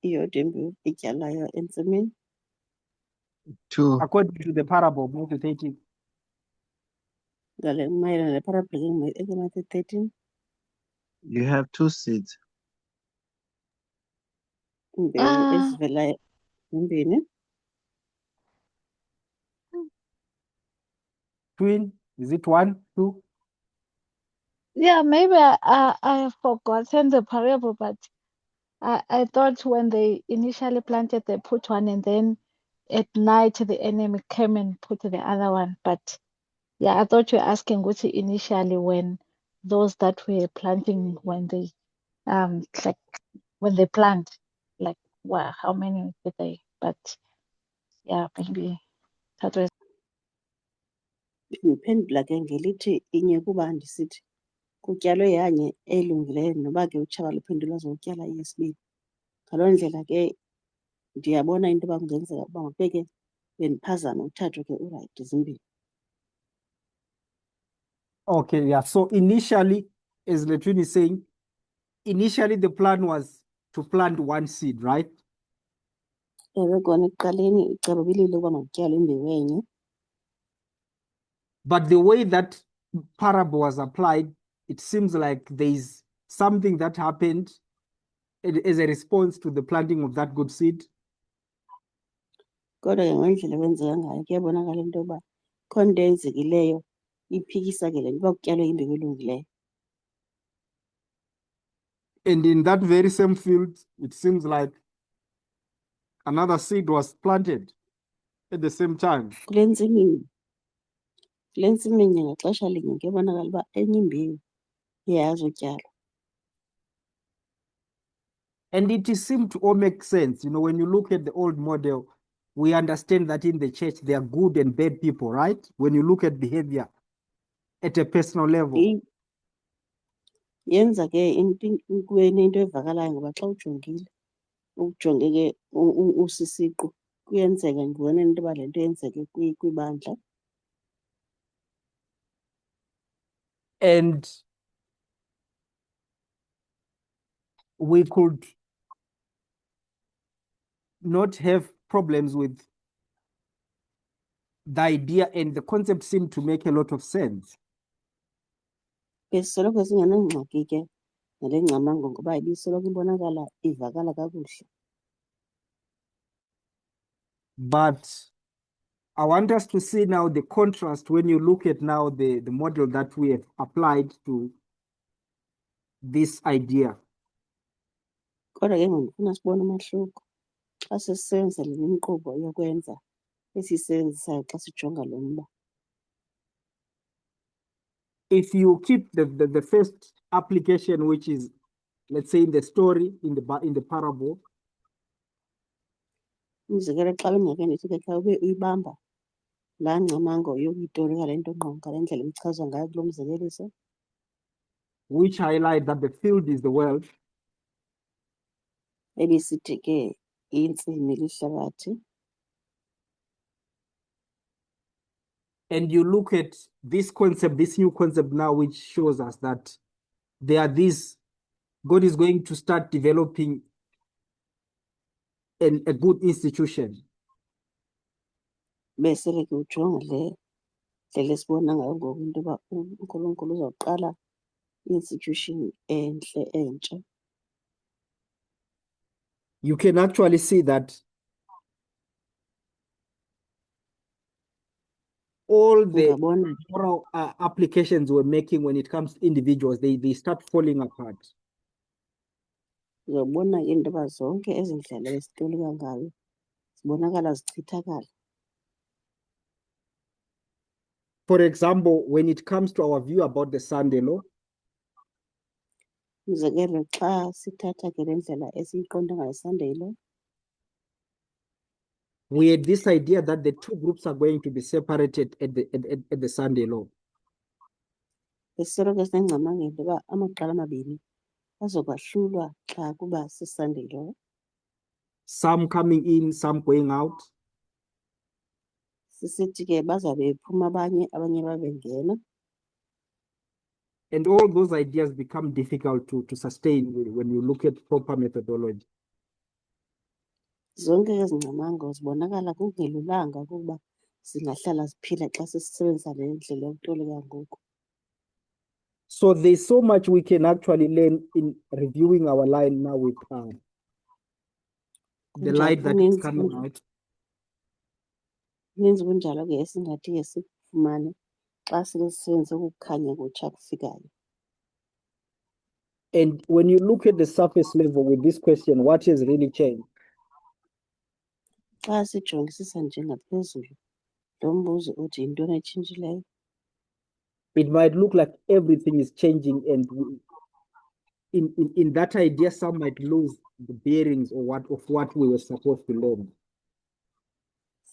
iyodwa imbewu ityalayo entsimini. 2. According to the parable of Matthew 13. Ngale mayelana neparable eMatthew 13, You have 2 seeds. imbewu ezivelayo zimbini. Twin, is it 1, 2? Yeah, maybe I have forgotten the parable, but I thought when they initially planted, they put one, and then at night the enemy came and put the other one. But yeah, I thought you were asking which initially when those that were planting, when they like when they plant, like wow, how many did they? But yeah, maybe that was Ndiphendula ke ngelithi inye kuba ndisithi kutyalwe yanye elungileyo noba ke utshaba luphendula zokutyala eyesibini. Ngaloo ndlela ke ndiyabona into yoba kungenzeka ukuba makubeke bendiphazame uthathwe ke urayithi zimbini. Okay, yeah. So initially, as Letwin is saying, initially the plan was to plant one seed, right? Ewe kona ekuqaleni icebo bililo ukuba makutyalwe imbewu enye. But the way that parable was applied, it seems like there's something that happened as a response to the planting of that good seed. Kodwa ke ngendlela ekwenzeka ngayo kuyabonakala into yoba khona into eyenzekileyo iphikisa ke le nto uba kutyalwe imbewu elungileyo. And in that very same field, it seems like another seed was planted at the same time. Kule ntsimini ngaxesha linye kuyabonakala uba enye imbewu iye yazotyalwa. And it seemed to all make sense. You know, when you look at the old model, we understand that in the church, there are good and bad people, right? When you look at behavior at a personal level. Yenza ke kube nento evakalayo ngoba xa ujongile ujonge ke usisiqu kuyenzeka ndibone into yoba le nto yenzeke kwibandla. And we could not have problems with the idea, and the concept seemed to make a lot of sense. Besisoloko singenangxaki ke nale ngcamango ngoba ibisoloko ibonakala ivakala kakuhle. But I want us to see now the contrast when you look at now the model that we have applied to this idea. Kodwa ke ndifuna sibone umahluko xa sisebenzisa le nkqubo yokwenza esiyisebenzisayo xa sijonga lo mba. If you keep the first application, which is, let's say, in the story, in the parable, Umzekelo xa bengake ndithi ke xa ube uyibamba laa ngcamango yokuyitolika le nto ngqo ngale ndlela ibichazwa ngayo kulo mzekeliso, which highlight that the field is the world, ebisithi ke intsimi lihlabathi. and you look at this concept, this new concept now, which shows us that there are these, God is going to start developing a good institution. Bese ke ujonga le ndlela esibona ngayo ngoku into yoba uNkulunkulu uzawuqala i-institution entle entsha. You can actually see that all the Ungabona moral applications we're making when it comes to individuals, they start falling apart. uzobona ke into yoba zonke ezi ndlela besitolika ngayo zibonakala zichithakala. For example, when it comes to our view about the Sunday law, Umzekelo xa sithatha ke le ndlela esiyiqonda ngayo Sunday law, we had this idea that the two groups are going to be separated at the Sunday law. besisoloko sinengcamango into yoba amaqela amabini azokwahlulwa xa kuba si-Sunday law. Some coming in, some going out. Sisithi ke bazawube bephuma abanye, abanye babengena. And all those ideas become difficult to sustain when you look at proper methodology. Zonke ezi ngcamango zibonakala kungelulanga ukuba singahlala siphila xa sisebenzisa le ndlela yokutolika ngoku. So there's so much we can actually learn in reviewing our line now with the light that is coming out. Kuninzi kunjalo ke esingathi ke sikufumane xa sisebenzisa ukukhanya kutsha kufikayo. And when you look at the surface level with this question, what has really changed? Xa sijongisisa nje ngaphezulu lo mbuzo uthi yintoni etshintshileyo? It might look like everything is changing, and in that idea, some might lose the bearings or what we were supposed to learn.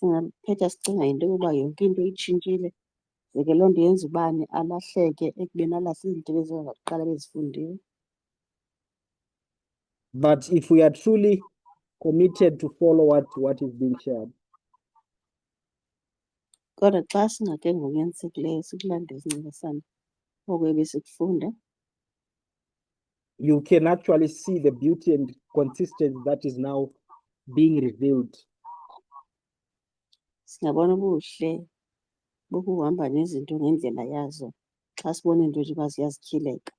Singaphetha sicinga into yokuba yonke into itshintshile, ze ke loo nto yenza ubani alahleke ekubeni alahle izinto bezaqala bezifundile. But if we are truly committed to follow what is being shared, Kodwa xa singake ngokunyanisekileyo sikulandela isincakasana oko ebesikufunda, you can actually see the beauty and consistency that is now being revealed. singabona ubuhle bokuhamba nezinto ngendlela yazo xa sibona into nje uba ziyazityhileka.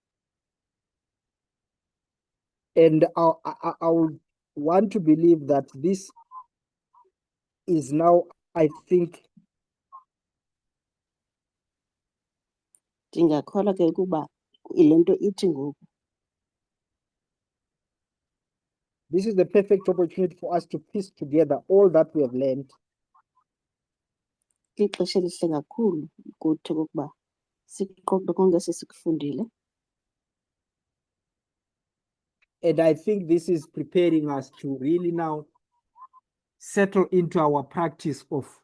And I would want to believe that this is now, I think, Ndingakholwa ke ukuba ile nto ithi ngoku this is the perfect opportunity for us to piece together all that we have learned lixesha elihle kakhulu kuthi okokuba sikuqoqe konke sesikufundile. And I think this is preparing us to really now settle into our practice of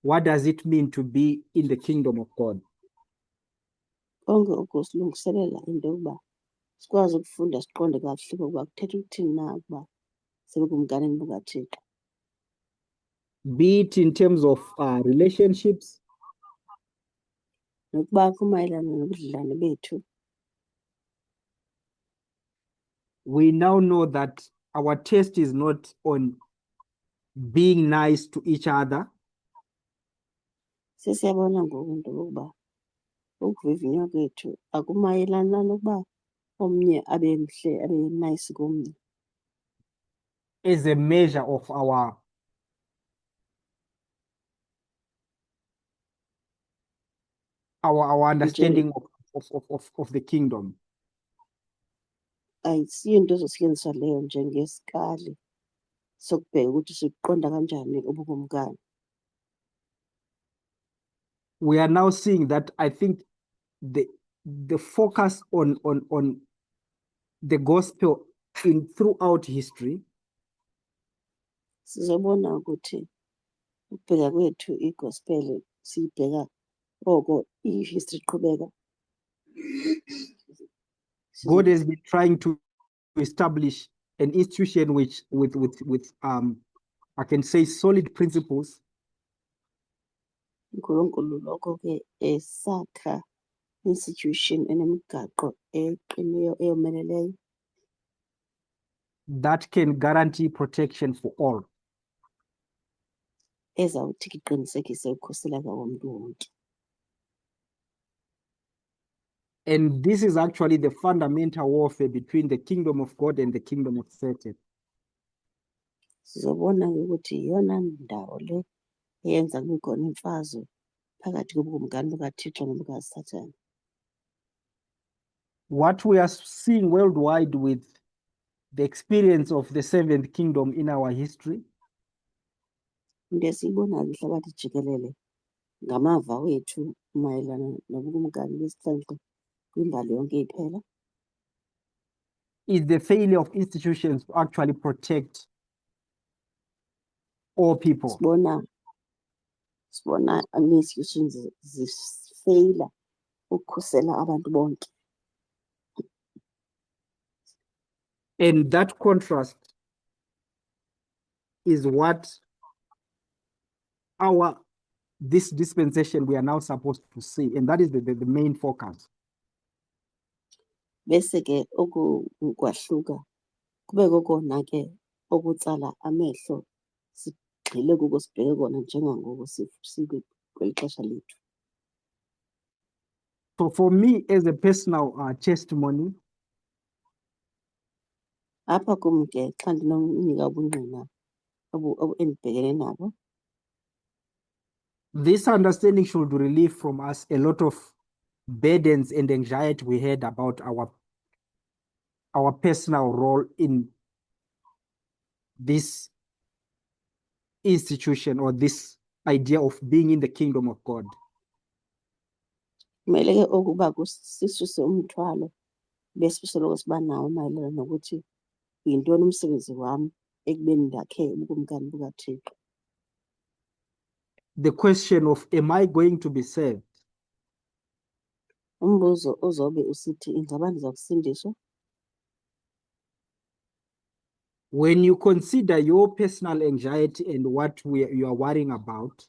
what does it mean to be in the kingdom of God. Konke oko silungiselela into yokuba sikwazi ukufunda siqonde kakuhle ukuba kuthetha ukuthini na ukuba sebekumkanini bukaThixo. Be it in terms of relationships, Nokuba kumayelana nobudlelwane bethu, we now know that our test is not on being nice to each other, sesiyabona ngoku into yokuba ukuvivinywa kwethu akumayelana nokuba omnye abe mhle abe nice komnye, as a measure of our understanding of the kingdom. ayisiyo into ezosetyenziswa leyo njengesikali sokubheka ukuthi siqonda kanjani ubukumkani. We are now seeing that I think the focus on the gospel throughout history Sizobona ukuthi ukubheka kwethu igospel siyibheka oko i-history iqhubeka. God has been trying to establish an institution with I can say solid principles uNkulunkulu lokho ke esakha institution enemigaqo eqinileyo eyomeleleyo that can guarantee protection for all. ezawuthi iqinisekise ukukhuseleka komntu wonke. And this is actually the fundamental warfare between the kingdom of God and the kingdom of Satan. Sizobona ke ukuthi iyona ndawo le eyenza kube khona imfazwe phakathi kobukumkani bukaThixo nobukaSathane. What we are seeing worldwide with the experience of the seventh kingdom in our history Into esiyibonayo kwihlabathi jikelele ngamava wethu mayelana nobukumkani besixhenxe kwimbali yonke iphela, is the failure of institutions to actually protect all people. sibona ama-institutions zifeyila ukukhusela abantu bonke. And that contrast is what this dispensation we are now supposed to see. And that is the main focus. bese ke kwahluka kube kokona ke okutsala amehlo sigxile kuko sibheke kona njengangoku kweli xesha lethu. So for me, as a personal testimony, Apha kum ke xa ndinomnika ubungqina endibhekene nabo, this understanding should relieve from us a lot of burdens and anxiety we had about our personal role in this institution or this idea of being in the kingdom of God. kumele ke okuba sisuse umthwalo besisoloko siba nawo mayelana nokuthi yintoni umsebenzi wam ekubeni ndakhe ubukumkani bukaThixo. The question of, am I going to be saved? Umbuzo ozobe usithi ingaba ndiza kusindiswa. When you consider your personal anxiety and what you are worrying about,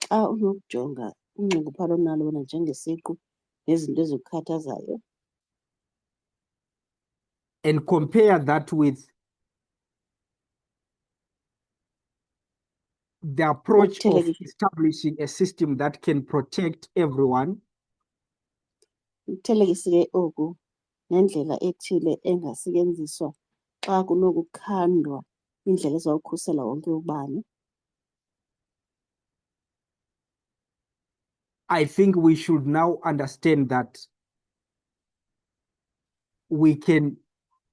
Xa unokujonga unxunguphalo onalo wena njengesiqu nezinto ezikukhathazayo and compare that with the approach of Ukuthelekisha. establishing a system that can protect everyone, Uthelekise ke oku nendlela ethile engasetyenziswa xa kunokukhandwa indlela ezawukhusela wonke ubani. I think we should now understand that we can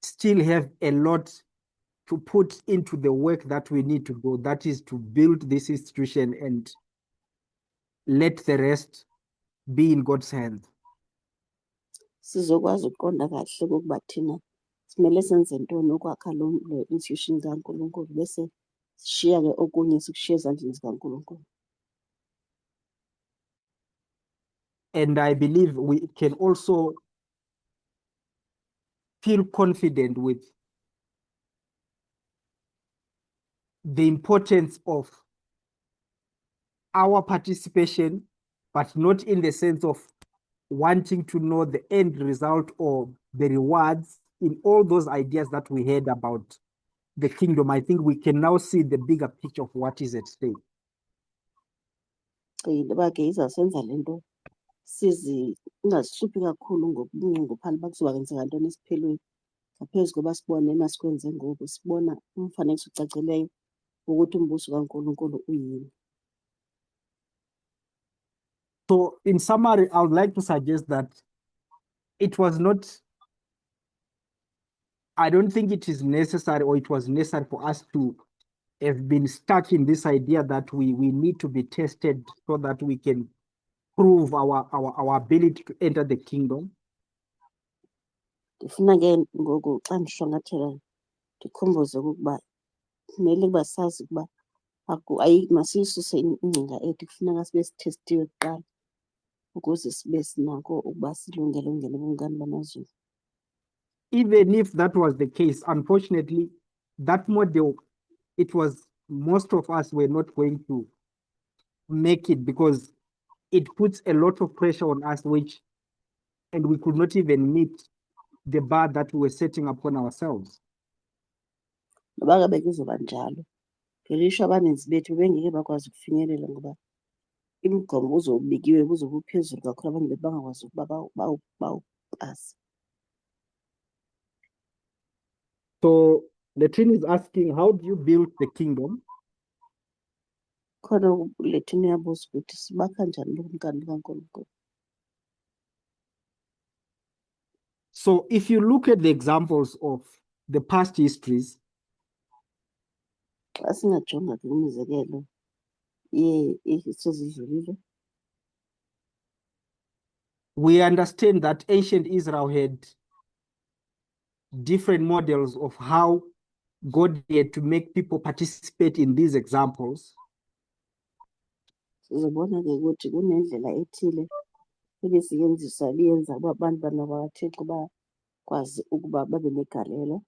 still have a lot to put into the work that we need to do, that is to build this institution and let the rest be in God's hands. Sizokwazi ukuqonda kahle ukuba thina simele senze ntoni ukwakha lo institution kaNkulunkulu bese sishiya ke okunye sikushiye ezandleni zikaNkulunkulu. And I believe we can also feel confident with the importance of our participation, but not in the sense of wanting to know the end result or the rewards in all those ideas that we had about the kingdom. I think we can now see the bigger picture of what is at stake. Into yoba ke izawusenza le nto ungazihluphi kakhulu ngobunxunguphalo uba kuzoba kwenzeka ntoni esiphelweni, ngaphezu koba sibone masikwenze ngoku sibona umfanekiso ocacileyo wokuthi umbuso kaNkulunkulu uyini. So in summary, I would like to suggest that it was not, I don't think it is necessary or it was necessary for us to have been stuck in this idea that we need to be tested so that we can prove our ability to enter the kingdom. Ndifuna ke ngoku xa ndishwankathela ndikhumbuze ukuba kumele ukuba sazi ukuba masiyisuse ingcinga ethi kufuneka sibe sithestiwe kuqala ukuze sibe sinako ukuba silungele ungena ebukumkani bamazulu. Even if that was the case, unfortunately, that model, it was most of us were not going to make it because it puts a lot of pressure on us, and we could not even meet the bar that we were setting upon ourselves. Noba ke bekuzoba njalo, ngelishwa abaninzi bethu bengeke bakwazi ukufinyelela ngoba imigomo buzobikiwe buzobe buphezulu kakhulu, abanye bethu bangakwazi ukuba bawupase. So the twin is asking, how do you build the kingdom? Khona le thina uyabuza ukuthi sibakha njani ubukumkani bukaNkulunkulu. So if you look at the examples of the past histories, Xa singajonga ke imizekelo esezidlulile, we understand that ancient Israel had different models of how God had to make people participate in these examples. sizobona ke ukuthi kunendlela ethile ebiyenza uba abantu bakaThixo bakwazi ukuba babe negalelo.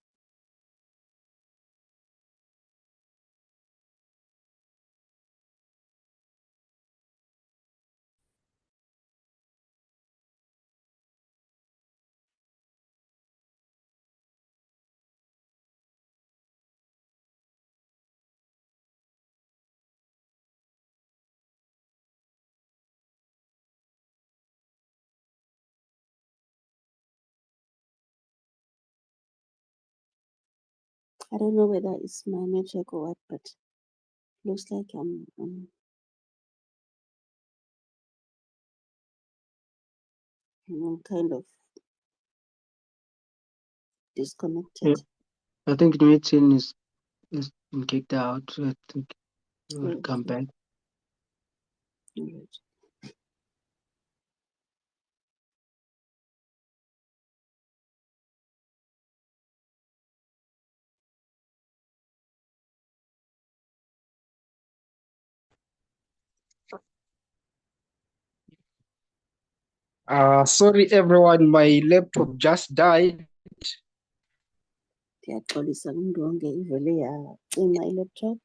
I don't know whether it's my network or what, but looks like I'm kind of disconnected. I think Newton is been kicked out. I think he will Oh, come okay. back. All right. Sorry everyone, my laptop just died. Ndiyaxolisa kumntu wonke ivele yacima i-laptop.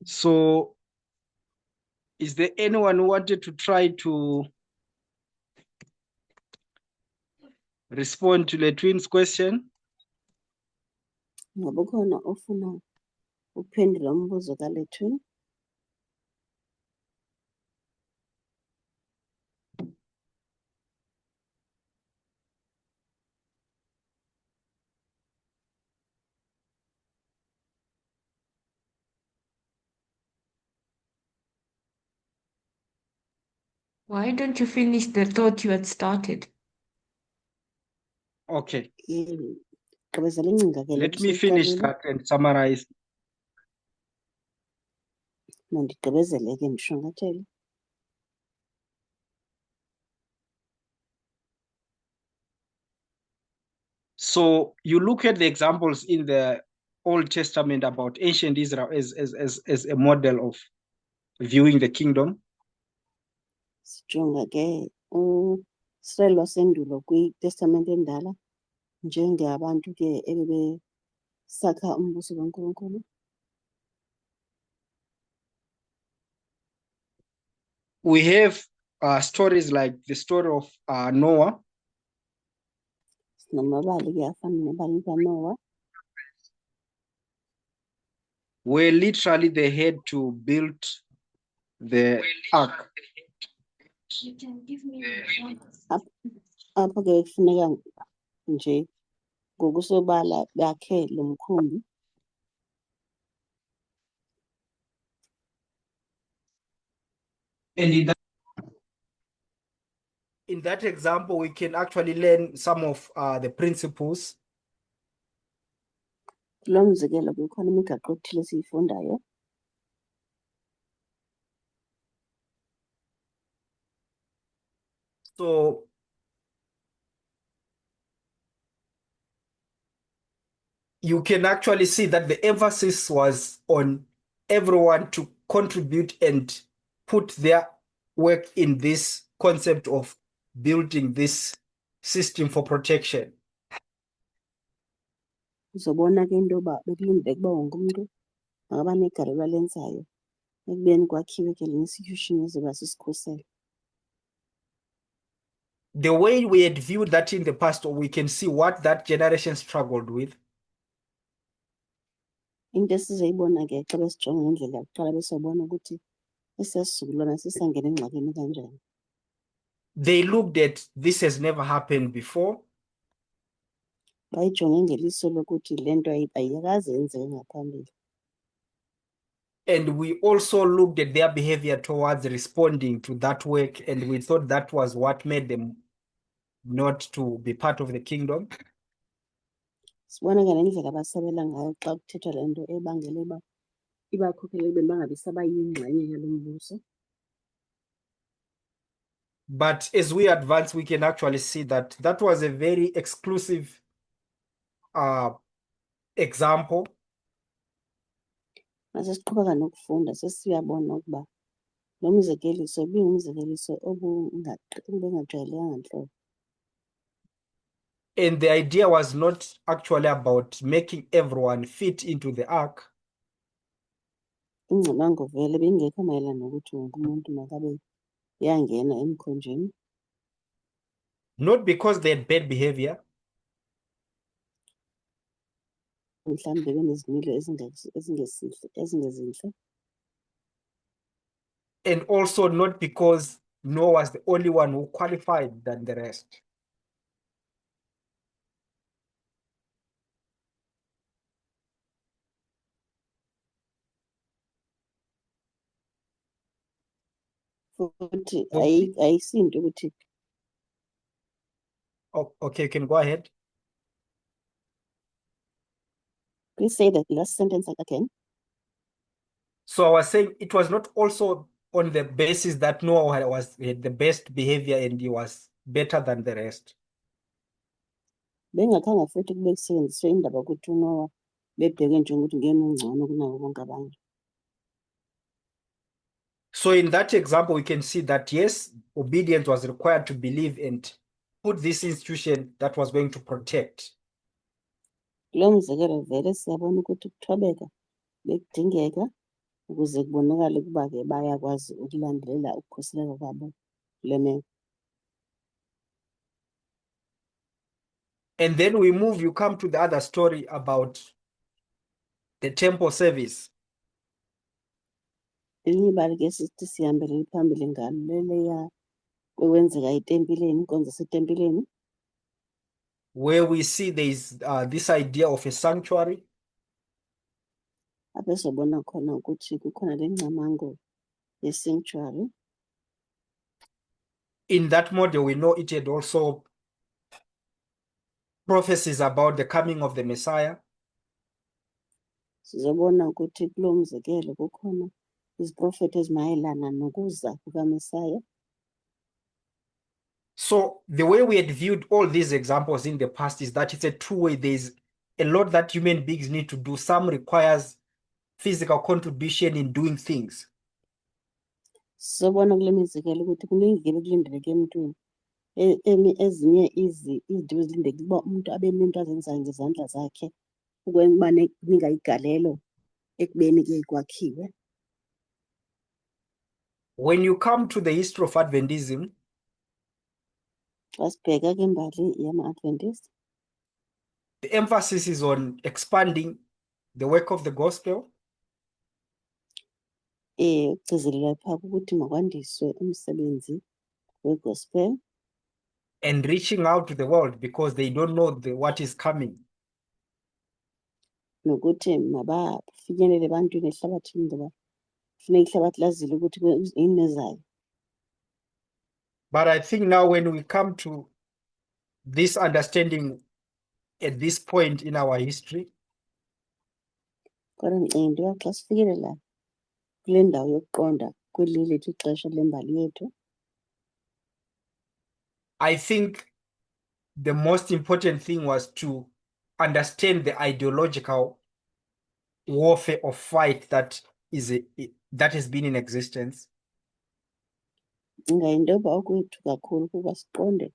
So is there anyone who wanted to try to respond to the twins question? Ngabe ukhona ofuna ukuphendula umbuzo kaLethweni? Why don't you finish the thought you had started? Okay, Gqibezela ingcinga ke le let me finish busuyiqalile. that and summarize. Mandigqibezele ke ndishwankathele. So you look at the examples in the Old Testament about ancient Israel as a model of viewing the kingdom. Sijonga ke uSirayeli wasendulo kwiTestamente endala njengabantu ke ebebesakha umbuso kaNkulunkulu. We have stories like the story of Noah, Sinamabali ke afana nebali kaNoah, where literally they had to build the ark. You can give me the examples. apho ke kufuneka nje ngokusobala bakhe lo mkhumbi. And in that example, we can actually learn some of the principles. Kulo mzekelo kukhona imigaqo ethile esiyifundayo. So you can actually see that the emphasis was on everyone to contribute and put their work in this concept of building this system for protection. Uzobona ke into yoba bekulindele ukuba wonke umntu makaba negalelo alenzayo ekubeni kwakhiwe ke le institution ezoba sisikhuselo. The way we had viewed that in the past, we can see what that generation struggled with. Into esizoyibona ke xa besijonga ngendlela yakuqala besobona ukuthi esesizukulwana sisangena engxakini kanjani. They looked at this has never happened before. Bayijonge ngeliso lokuthi le nto ayikaze yenzeke ngaphambili. And we also looked at their behavior towards responding to that work, and we thought that was what made them not to be part of the kingdom. Sibona ke nendlela abasabela ngayo xa kuthethwa le nto ebangele uba ibakhokele ekubeni bangabi sabayingxenye yalo mbuso. But as we advance, we can actually see that that was a very exclusive example. Masesiqhubeka nokufunda sesiyabona ukuba lo mzekeliso ibingumzekeliso obungajwayelekanga nhlobo. And the idea was not actually about making everyone fit into the ark. Ingcamango vele bengekho mayelana nokuthi wonke umuntu makabe yangena emkhonjeni. Not because they had bad behavior, Mhlawumbe benezimilo ezingezinhle. and also not because Noah was the only one who qualified than the rest. futhi Okay. ayisinto ukuthi Oh, okay, you can go ahead. please say that last sentence again. So I was saying it was not also on the basis that Noah had the best behavior and he was better than the rest. Bengakhange futhi kube kusebenziswe indaba yokuthi uNoah bebheke nje ukuthi ngena ungcono kunabo bonke abanye. So in that example, we can see that yes, obedience was required to believe and put this institution that was going to protect. Kulo mzekelo vele siyabona ukuthi ukuthobeka bekudingeka ukuze kubonakale ukuba ke bayakwazi ukulandelela ukukhuseleka kwabo kule meko. And then you come to the other story about the temple service. Elinye ibali ke sithi sihambele phambili ngalo leleya kwenzeka etempileni, inkonzo setempileni, Where we see there is this idea of a sanctuary. apho sobona khona ukuthi kukhona le ngcamango ye-sanctuary. In that model, we know it had also prophecies about the coming of the Messiah. Sizobona ukuthi kulo mzekelo kukhona iziprofethi ezimayelana nokuza kukaMesaya. So the way we had viewed all these examples in the past is that it's a two-way. There's a lot that human beings need to do. Some requires physical contribution in doing things. Sizobona kule mizekelo ukuthi kuningi ke bekulindeleke emntwini. Ezinye izinto ezilindeleke ukuba umuntu abe nento azenzayo ngezandla zakhe ukuba kunika igalelo ekubeni ke kwakhiwe. When you come to the history of Adventism, Xa sibheka ke imbali yama-Adventist, the emphasis is on expanding the work of the gospel ukugcizelela phaa ukuthi makwandiswe umsebenzi we-gospel and reaching out to the world because they don't know what is coming. nokuthi mabafinyelele ebantwini ehlabathini ngoba kufuneka ihlabathi lazile ukuthi yini ezayo. But I think now when we come to this understanding at this point in our history, Kodwa ndicinga into yoba xa sifikelela kule ndawo yokuqonda kweli lethu ixesha lembali yethu, I think the most important thing was to understand the ideological warfare or fight that has been in existence. ndicinga into yoba okwethu kakhulu kuba siqonde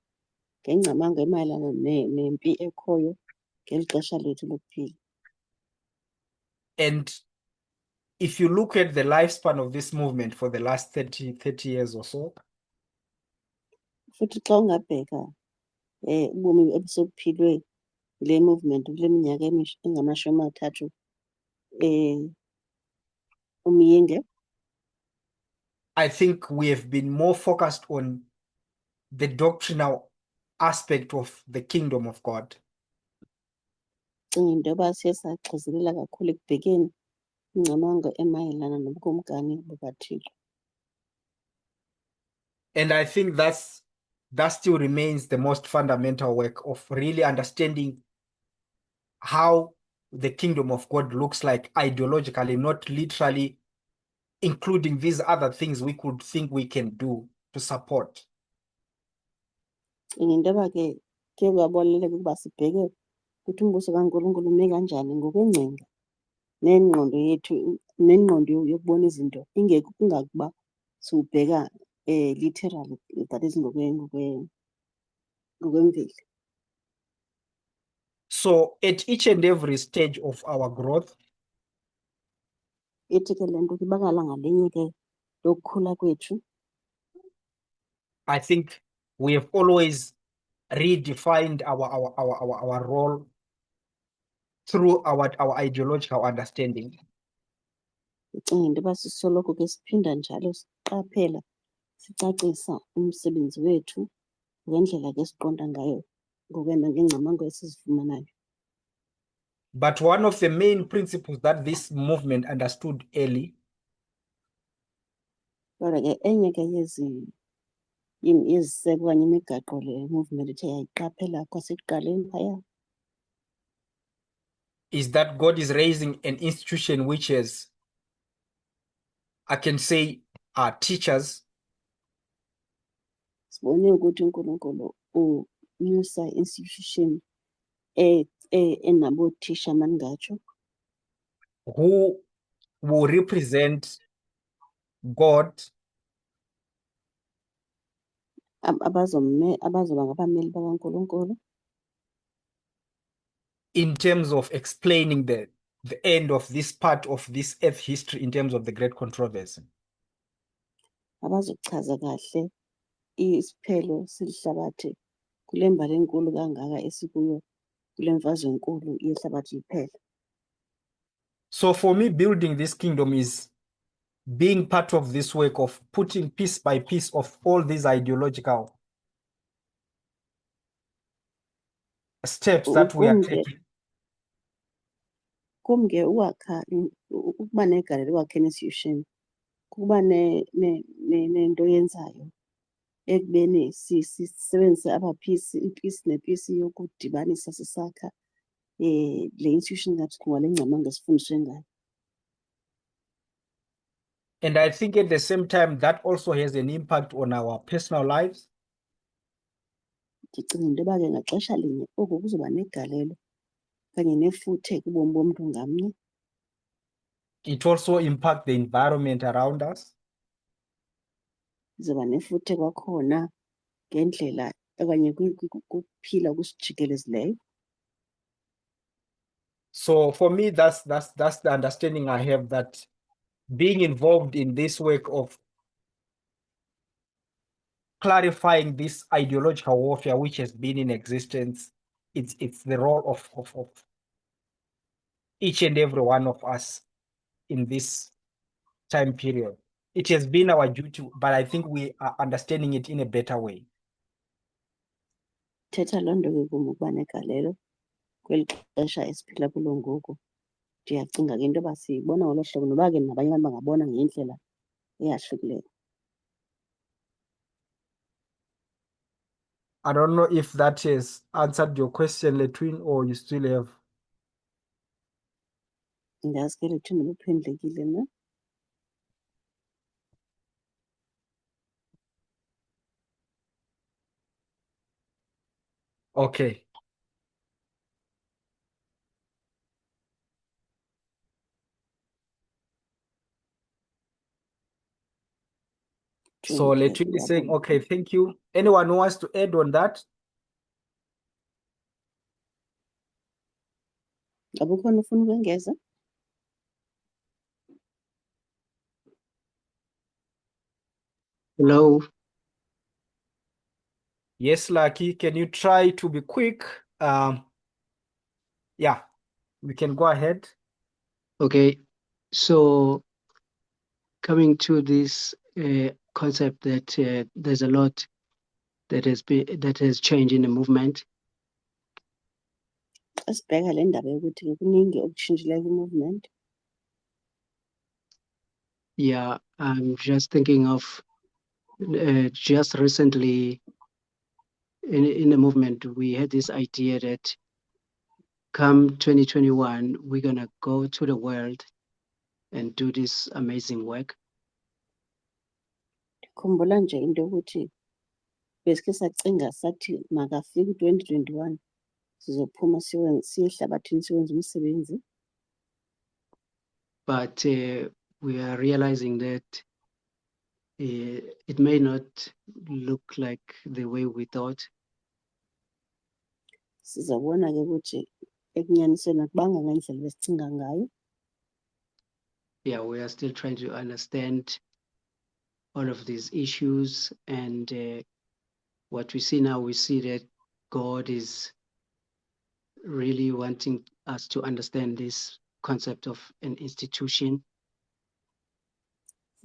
ngengcamango emayelana nempi ekhoyo ngeli xesha lethu lokuphila. And if you look at the lifespan of this movement for the last 30 years or so, Futhi xa ungabheka ubomi ebusobuphilwe yile movement kule minyaka engamashumi amathathu umyinge, I think we have been more focused on the doctrinal aspect of the kingdom of God. ndicinga into yoba siye sagxizelela kakhulu ekubhekeni ingcamango emayelana nobukumkani bukaThixo. And I think that still remains the most fundamental work of really understanding how the kingdom of God looks like ideologically, not literally including these other things we could think we can do to support. Ndicinga into yoba ke kuyabaluleka ukuba sibheke ukuthi umbuso kaNkulunkulu ume kanjani ngokwengcinga nengqondo yethu, nengqondo yokubona izinto ingekho kungakuba siwubheka literally, that is ngokwemveli. So at each and every stage of our growth, Ithi ke le nto ibakala ngalinye ke lokukhula kwethu. I think we have always redefined our role through our ideological understanding. Ndicinga into yoba sisoloko ke siphinda njalo siqaphela sicacisa umsebenzi wethu ngendlela ke siqonda ngayo ngengcamango esizifumanayo. But one of the main principles that this movement understood early Kodwa ke enye ke yeziseko okanye imigaqo le movement ethe yayiqaphela kwasekuqaleni phaya is that God is raising an institution which is, I can say, teachers sibone ukuthi uNkulunkulu unyusa institution enabothisha mandingatsho who will represent God abazoba ngabameli bakaNkulunkulu in terms of explaining the end of this part of this earth history in terms of the great controversy. abazochaza kahle isiphelo selihlabathi kule mbali enkulu kangaka esikuyo kule mfazwe enkulu yehlabathi liphela. So for me, building this kingdom is being part of this work of putting piece by piece of all these ideological steps that we are taking. Kum ke ukwakha ukuba negalelo ekwakheni institution kuba nento yenzayo ekubeni sisebenzise ipiece nepiece yokudibanisa sisakha le institution ngathi ngale ngcamango esifundiswe ngayo. And I think at the same time, that also has an impact on our personal lives. Ndicinga into yoba ke ngaxesha linye oku kuzoba negalelo okanye nefuthe kubomi bomntu ngamnye. It also impacts the environment around us. Izoba nefuthe kwakhona ngendlela okanye kuphila kusijikelezileyo. So for me, that's the understanding I have, that being involved in this work of clarifying this ideological warfare which has been in existence, it's the role of each and every one of us in this time period. It has been our duty, but I think we are understanding it in a better way. Thetha loo nto ke kum ukuba negalelo kweli xesha esiphila kulo ngoku. Ndiyacinga ke into yoba siyibona ngolo hlobo noba ke nabanye abantu bangabona ngendlela eyahlukileyo. I don't know if that has answered your question, Letwin, or you still have. Ndazi ke Lethu ndibuphendlekile na. Okay. So Letwin is saying, okay, thank you. Anyone who wants to add on that? Ngabe ukhona ufuna ukwengeza? Hello. Yes, Lucky, can you try to be quick? Yeah, we can go ahead. Okay, so coming to this concept that there's a lot that has changed in the movement. Xa sibheka le ndaba yokuthi ke kuningi okutshintshileyo kwi-movement. Yeah, I'm just thinking of just recently in the movement, we had this idea that come 2021, we're gonna go to the world and do this amazing work. Ndikhumbula nje into yokuthi besikhe sacinga sathi makafike u-2021 sizophuma siye ehlabathini siwenze umsebenzi. But we are realizing that it may not look like the way we thought. Sizabona ke ukuthi ekunyanisweni akubanga ngendlela besicinga ngayo. Yeah, we are still trying to understand all of these issues, and what we see now, we see that God is really wanting us to understand this concept of an institution.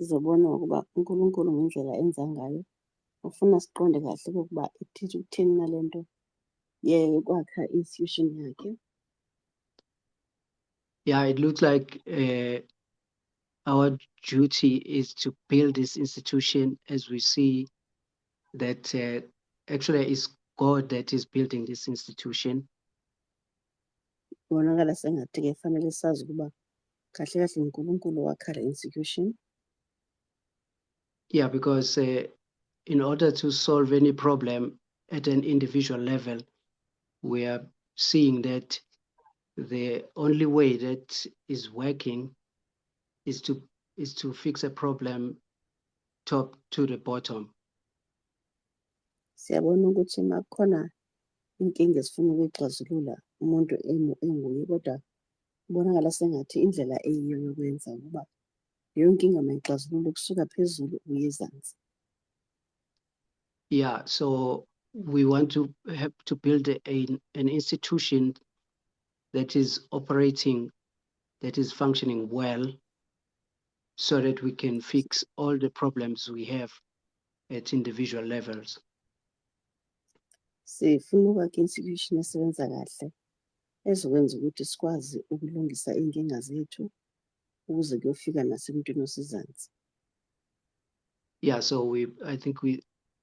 Sizobona ukuba uNkulunkulu ngendlela enza ngayo ufuna siqonde kahle ukuba ithetha ukuthini nale nto yokwakha i-institution yakhe. Yeah, it looks like our duty is to build this institution as we see that actually it's God that is building this institution. Kubonakala sengathi-ke fanele sazi ukuba kahle kahle uNkulunkulu wakha le institution. Yeah, because in order to solve any problem at an individual level, we are seeing that the only way that is working is to fix a problem top to the bottom. Siyabona ukuthi makukhona inkinga ezifuna ukuyixazulula umuntu enguye, kodwa kubonakala sengathi indlela eyiyo yokwenza ukuba leyo nkinga mayixazulule kusuka phezulu ukuya ezansi. Yeah, so we want to have to build an institution that is operating, that is functioning well, so that we can fix all the problems we have at individual levels. Sifuna ukwakha institution esebenza kahle ezokwenza ukuthi sikwazi ukulungisa inkinga zethu ukuze kuyofika nasemntwini osezansi. Yeah, so I think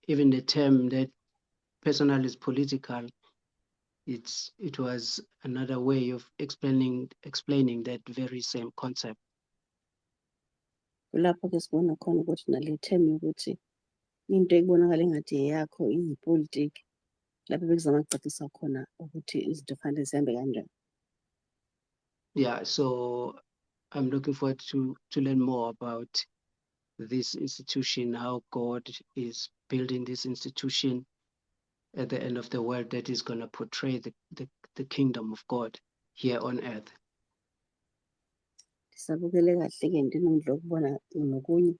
even the term that personal is political, it was another way of explaining that very same concept. Kulapho ke sibona khona ukuthi nale term yokuthi into ekubonakala engathi eyakho iyipolitiki, lapho bekuzama ukucacisa khona ukuthi izinto fanele zihambe kanjani. Yeah, so I'm looking forward to learn more about this institution, how God is building this institution at the end of the world that is going to portray the kingdom of God here on earth. Sabukele kahle ke ndinomdla ukubona nokunye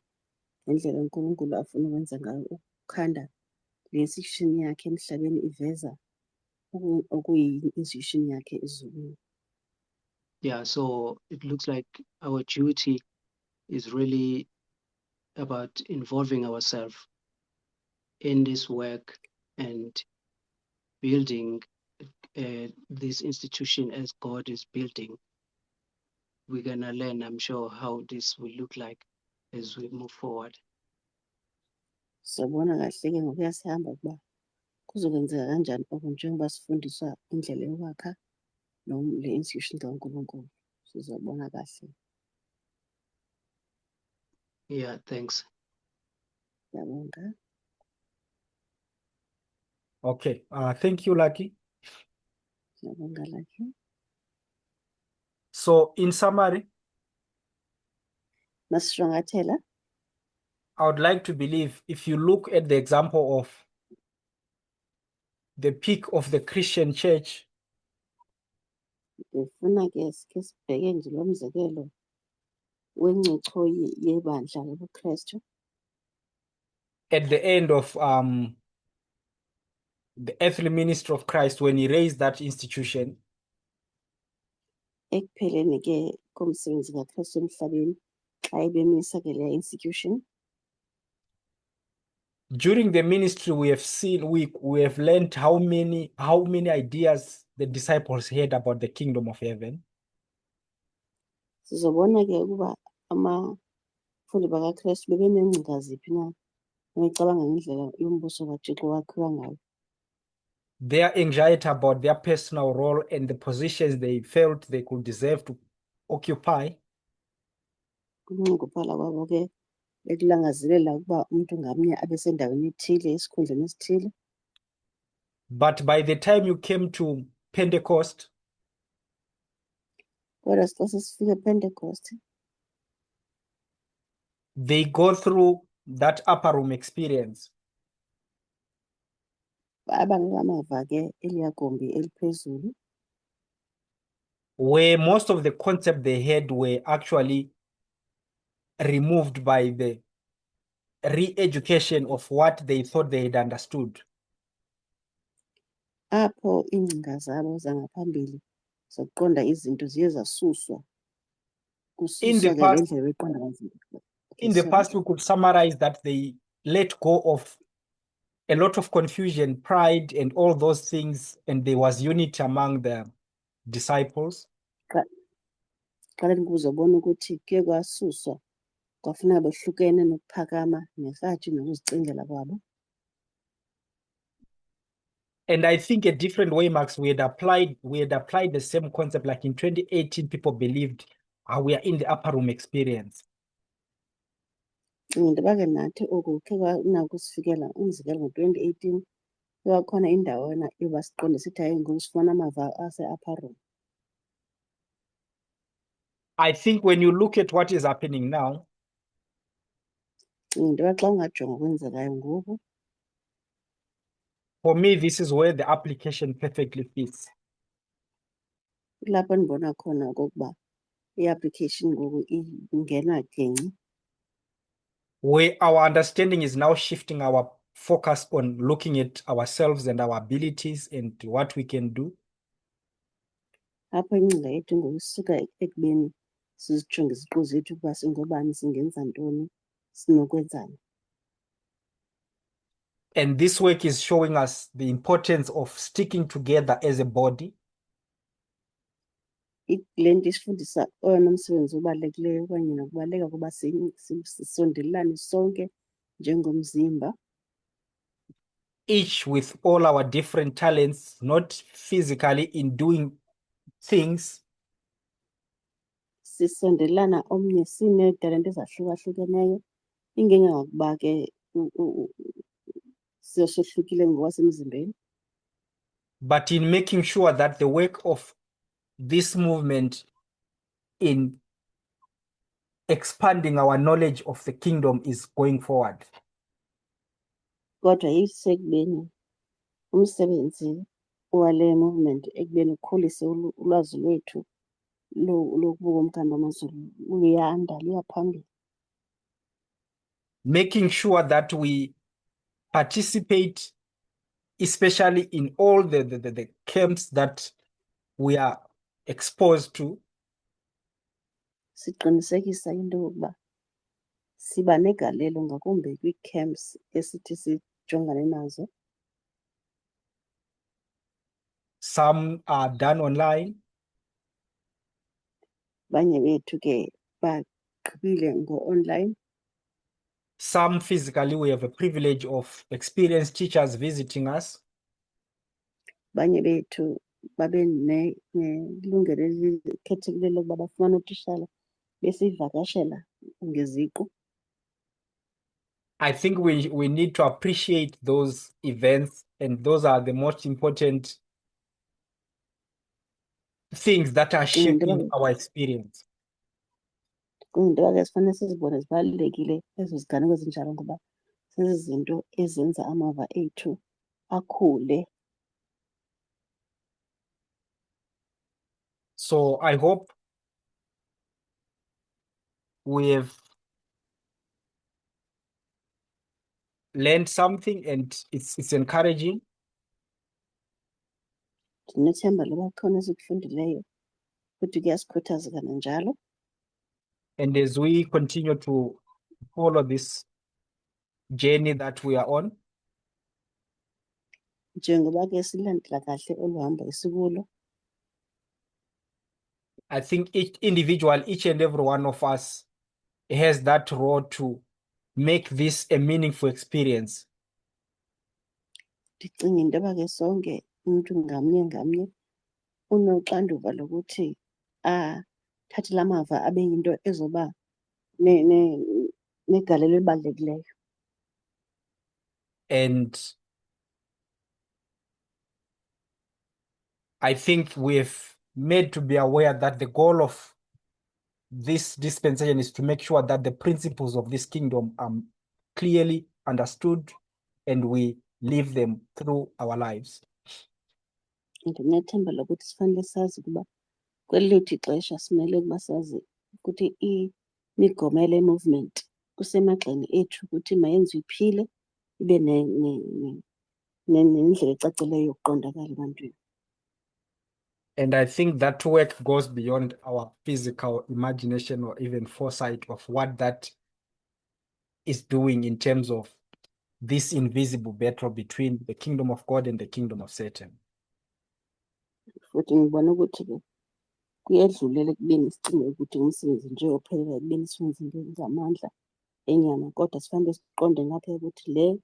ngendlela uNkulunkulu afuna ukwenza ngayo ukukhanda le institution yakhe emhlabeni iveza okuyi-institution yakhe ezulwini. Yeah, so it looks like our duty is really about involving ourselves in this work and building this institution as God is building. We're gonna learn, I'm sure, how this will look like as we move forward. Sabona kahle ke ngokuya sihamba ukuba kuzokwenzeka kanjani okunjengoba sifundiswa indlela yokwakha le institution kaNkulunkulu. Sizobona kahle. Yeah, thanks. Siyabonga. Okay, thank you, Lucky. Siyabonga Lucky. So in summary, Masishwangathela. I would like to believe if you look at the example of the peak of the Christian church, Ngifuna ke sibheke nje lo mzekelo wengcotho yebandla lobuKristu. at the end of the earthly ministry of Christ, when he raised that institution, Ekupheleni ke komsebenzi kaKristu emhlabeni xa ebemisa ke le institution. during the ministry we have seen, we have learned how many ideas the disciples had about the kingdom of heaven. Sizobona ke ukuba abafundi bakaKristu bebenengcinga ziphi na ngicabanga ngendlela yombuso kaThixo wakhiwa ngayo. Their anxiety about their personal role and the positions they felt they could deserve to occupy. Ukunqongophala kwabo ke bekulangazelela ukuba umuntu ngamnye abe sendaweni ethile esikhundleni esithile. But by the time you came to Pentecost, Kodwa xa sesifike ePentecost they go through that upper room experience abangamava ke eliyagombi eliphezulu where most of the concepts they had were actually removed by the re-education of what they thought they had understood. apho ingcinga zabo zangaphambili zokuqonda izinto ziye zasuswa In the kususwa ke past, le ndlela yokuqonda izinto. in the ngesondo. past, we could summarize that they let go of a lot of confusion, pride, and all those things, and there was unity among the disciples. Qale ngikuzobona ukuthi kuye kwasuswa kwafuneka behlukene nokuphakama nerhathi nokuzicingela kwabo. And I think a different way, Max, we had applied the same concept. Like in 2018, people believed we are in the upper room experience. Into bake nathi oku khe kwakusifikela umzekelo ngo-2018 kwakhona indawo ebasiqonde sithi hayi ngoku sifuna amava ase-upper room. I think when you look at what is happening now, Into xa ungajonga okwenzekayo ngoku, for me, this is where the application perfectly fits. kulapho ndibona khona okokuba i-application ngoku ingena gengci. Where our understanding is now shifting our focus on looking at ourselves and our abilities and what we can do. Apho ingcinga yethu ngoku isuka ekubeni sizijonge iziqu zethu ukuba singobani, singenza ntoni, sinokwenzani. And this work is showing us the importance of sticking together as a body. Le nto isifundisa oyona msebenzi obalulekileyo okanye nokubaluleka kuba sisondelelane sonke njengomzimba, Each with all our different talents, not physically in doing things, sisondelelana omnye sineetalente ezahlukahlukeneyo, ingengakuba ke siyohlukile ngokwasemzimbeni, but in making sure that the work of this movement in expanding our knowledge of the kingdom is going forward. kodwa yisekubeni umsebenzi wale movement ekubeni ukhulise ulwazi lwethu lokubukomkani bamazulu luyanda, luya phambili. Making sure that we participate, especially in all the camps that we are exposed to, Siqinisekisa into yokuba siba negalelo ngakumbi kwii-camps esithi sijongane nazo. some are done online, Abanye bethu ke bagqibile ngo-online, some physically. We have a privilege of experienced teachers visiting us. abanye bethu babe nelungelo elikhethekileyo lokuba bafumane utitshala besivakashela ngeziqu. I think we need to appreciate those events, and those are the most important things that are shaping our experience. Kuyinto ke sifanele sizibone zibalulekile ezo ziganeko ezinjalo ngoba zizinto ezenza amava ethu akhule. So I hope we have learned something, and it's encouraging. Ndinethemba loba khona esikufundileyo futhi kuyasikhuthaza kananjalo. And as we continue to follow this journey that we are on, Njengoba ke silandela kahle olu hambo esikulo, I think each and every one of us has that role to make this a meaningful experience. ndicinga into yoba ke sonke umntu ngamnye unoxanduva lokuthi thathe la mava abe yinto ezoba negalelo elibalulekileyo. And I think we've made to be aware that the goal of this dispensation is to make sure that the principles of this kingdom are clearly understood and we live them through our lives. Ndinethemba lokuthi sifanele sazi ukuba kweli lethu ixesha simele ukuba sazi ukuthi imigomo yale movement kusemagxeni ethu ukuthi mayenziwe iphile ibe nendlela ecacileyo yokuqondakala ebantwini. And I think that work goes beyond our physical imagination or even foresight of what that is doing in terms of this invisible battle between the kingdom of God and the kingdom of Satan. Futhi ngibona ukuthi-ke kuyedlulela ekubeni sicinge ukuthi umsebenzi nje ophelela ekubeni siwenze ngamandla enyama, kodwa sifanele siqonde ngapha ukuthi le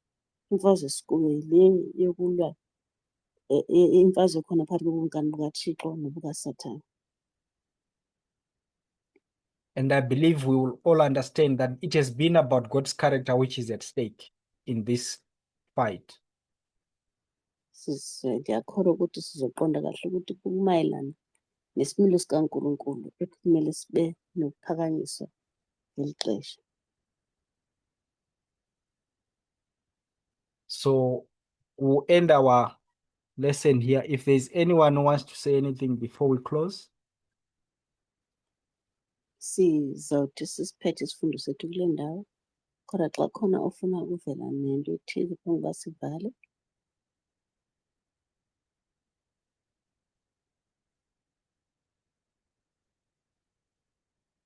imfazwe esikuyo yile yokulwa imfazwe khona phakathi kobunkani bukaThixo nobukaSathane. And I believe we will all understand that it has been about God's character which is at stake in this fight. Ngiyakholwa ukuthi sizoqonda kahle ukuthi kumayelana nesimilo sikaNkulunkulu ekumele sibe nokuphakanyiswa ngeli xesha. So we'll end our lesson here. If there's anyone who wants to say anything before we close. Sizawuthi sisiphethe isifundo sethu kule ndawo, kodwa xa khona ofuna ukuvela nento ethize phambi kokuba sivale.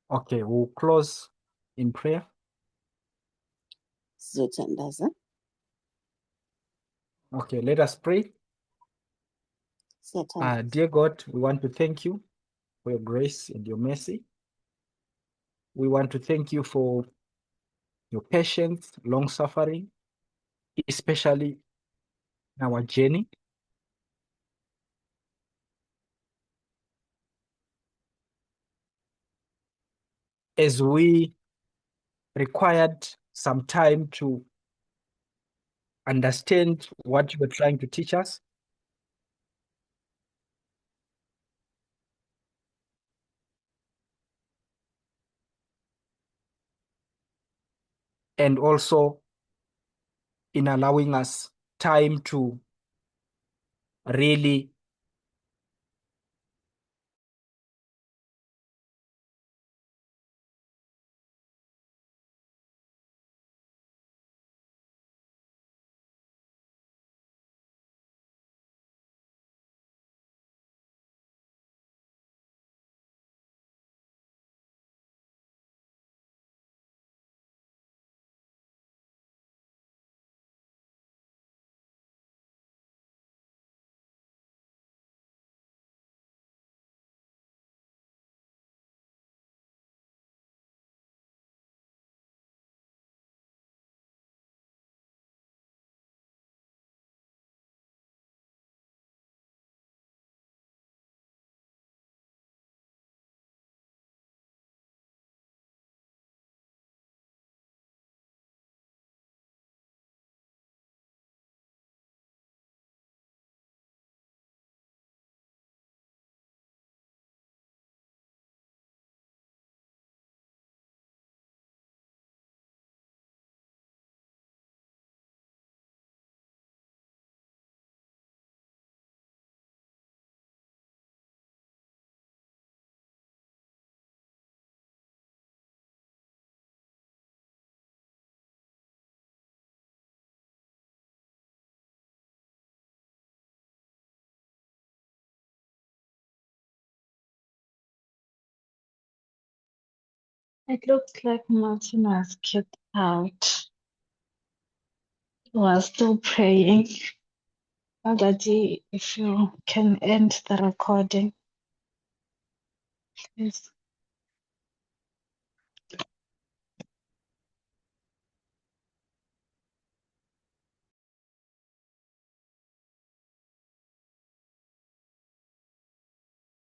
Okay, we'll close in prayer. Sizothandaza. Okay, let us pray. Siyathandaza. Dear God, we want to thank you for your grace and your mercy. We want to thank you for your patience, long suffering, especially in our journey. As we required some time to understand what you were trying to teach us, and also in allowing us time to really It looks like Martin was kicked out. He was still praying. Agadi, if you can end the recording, please.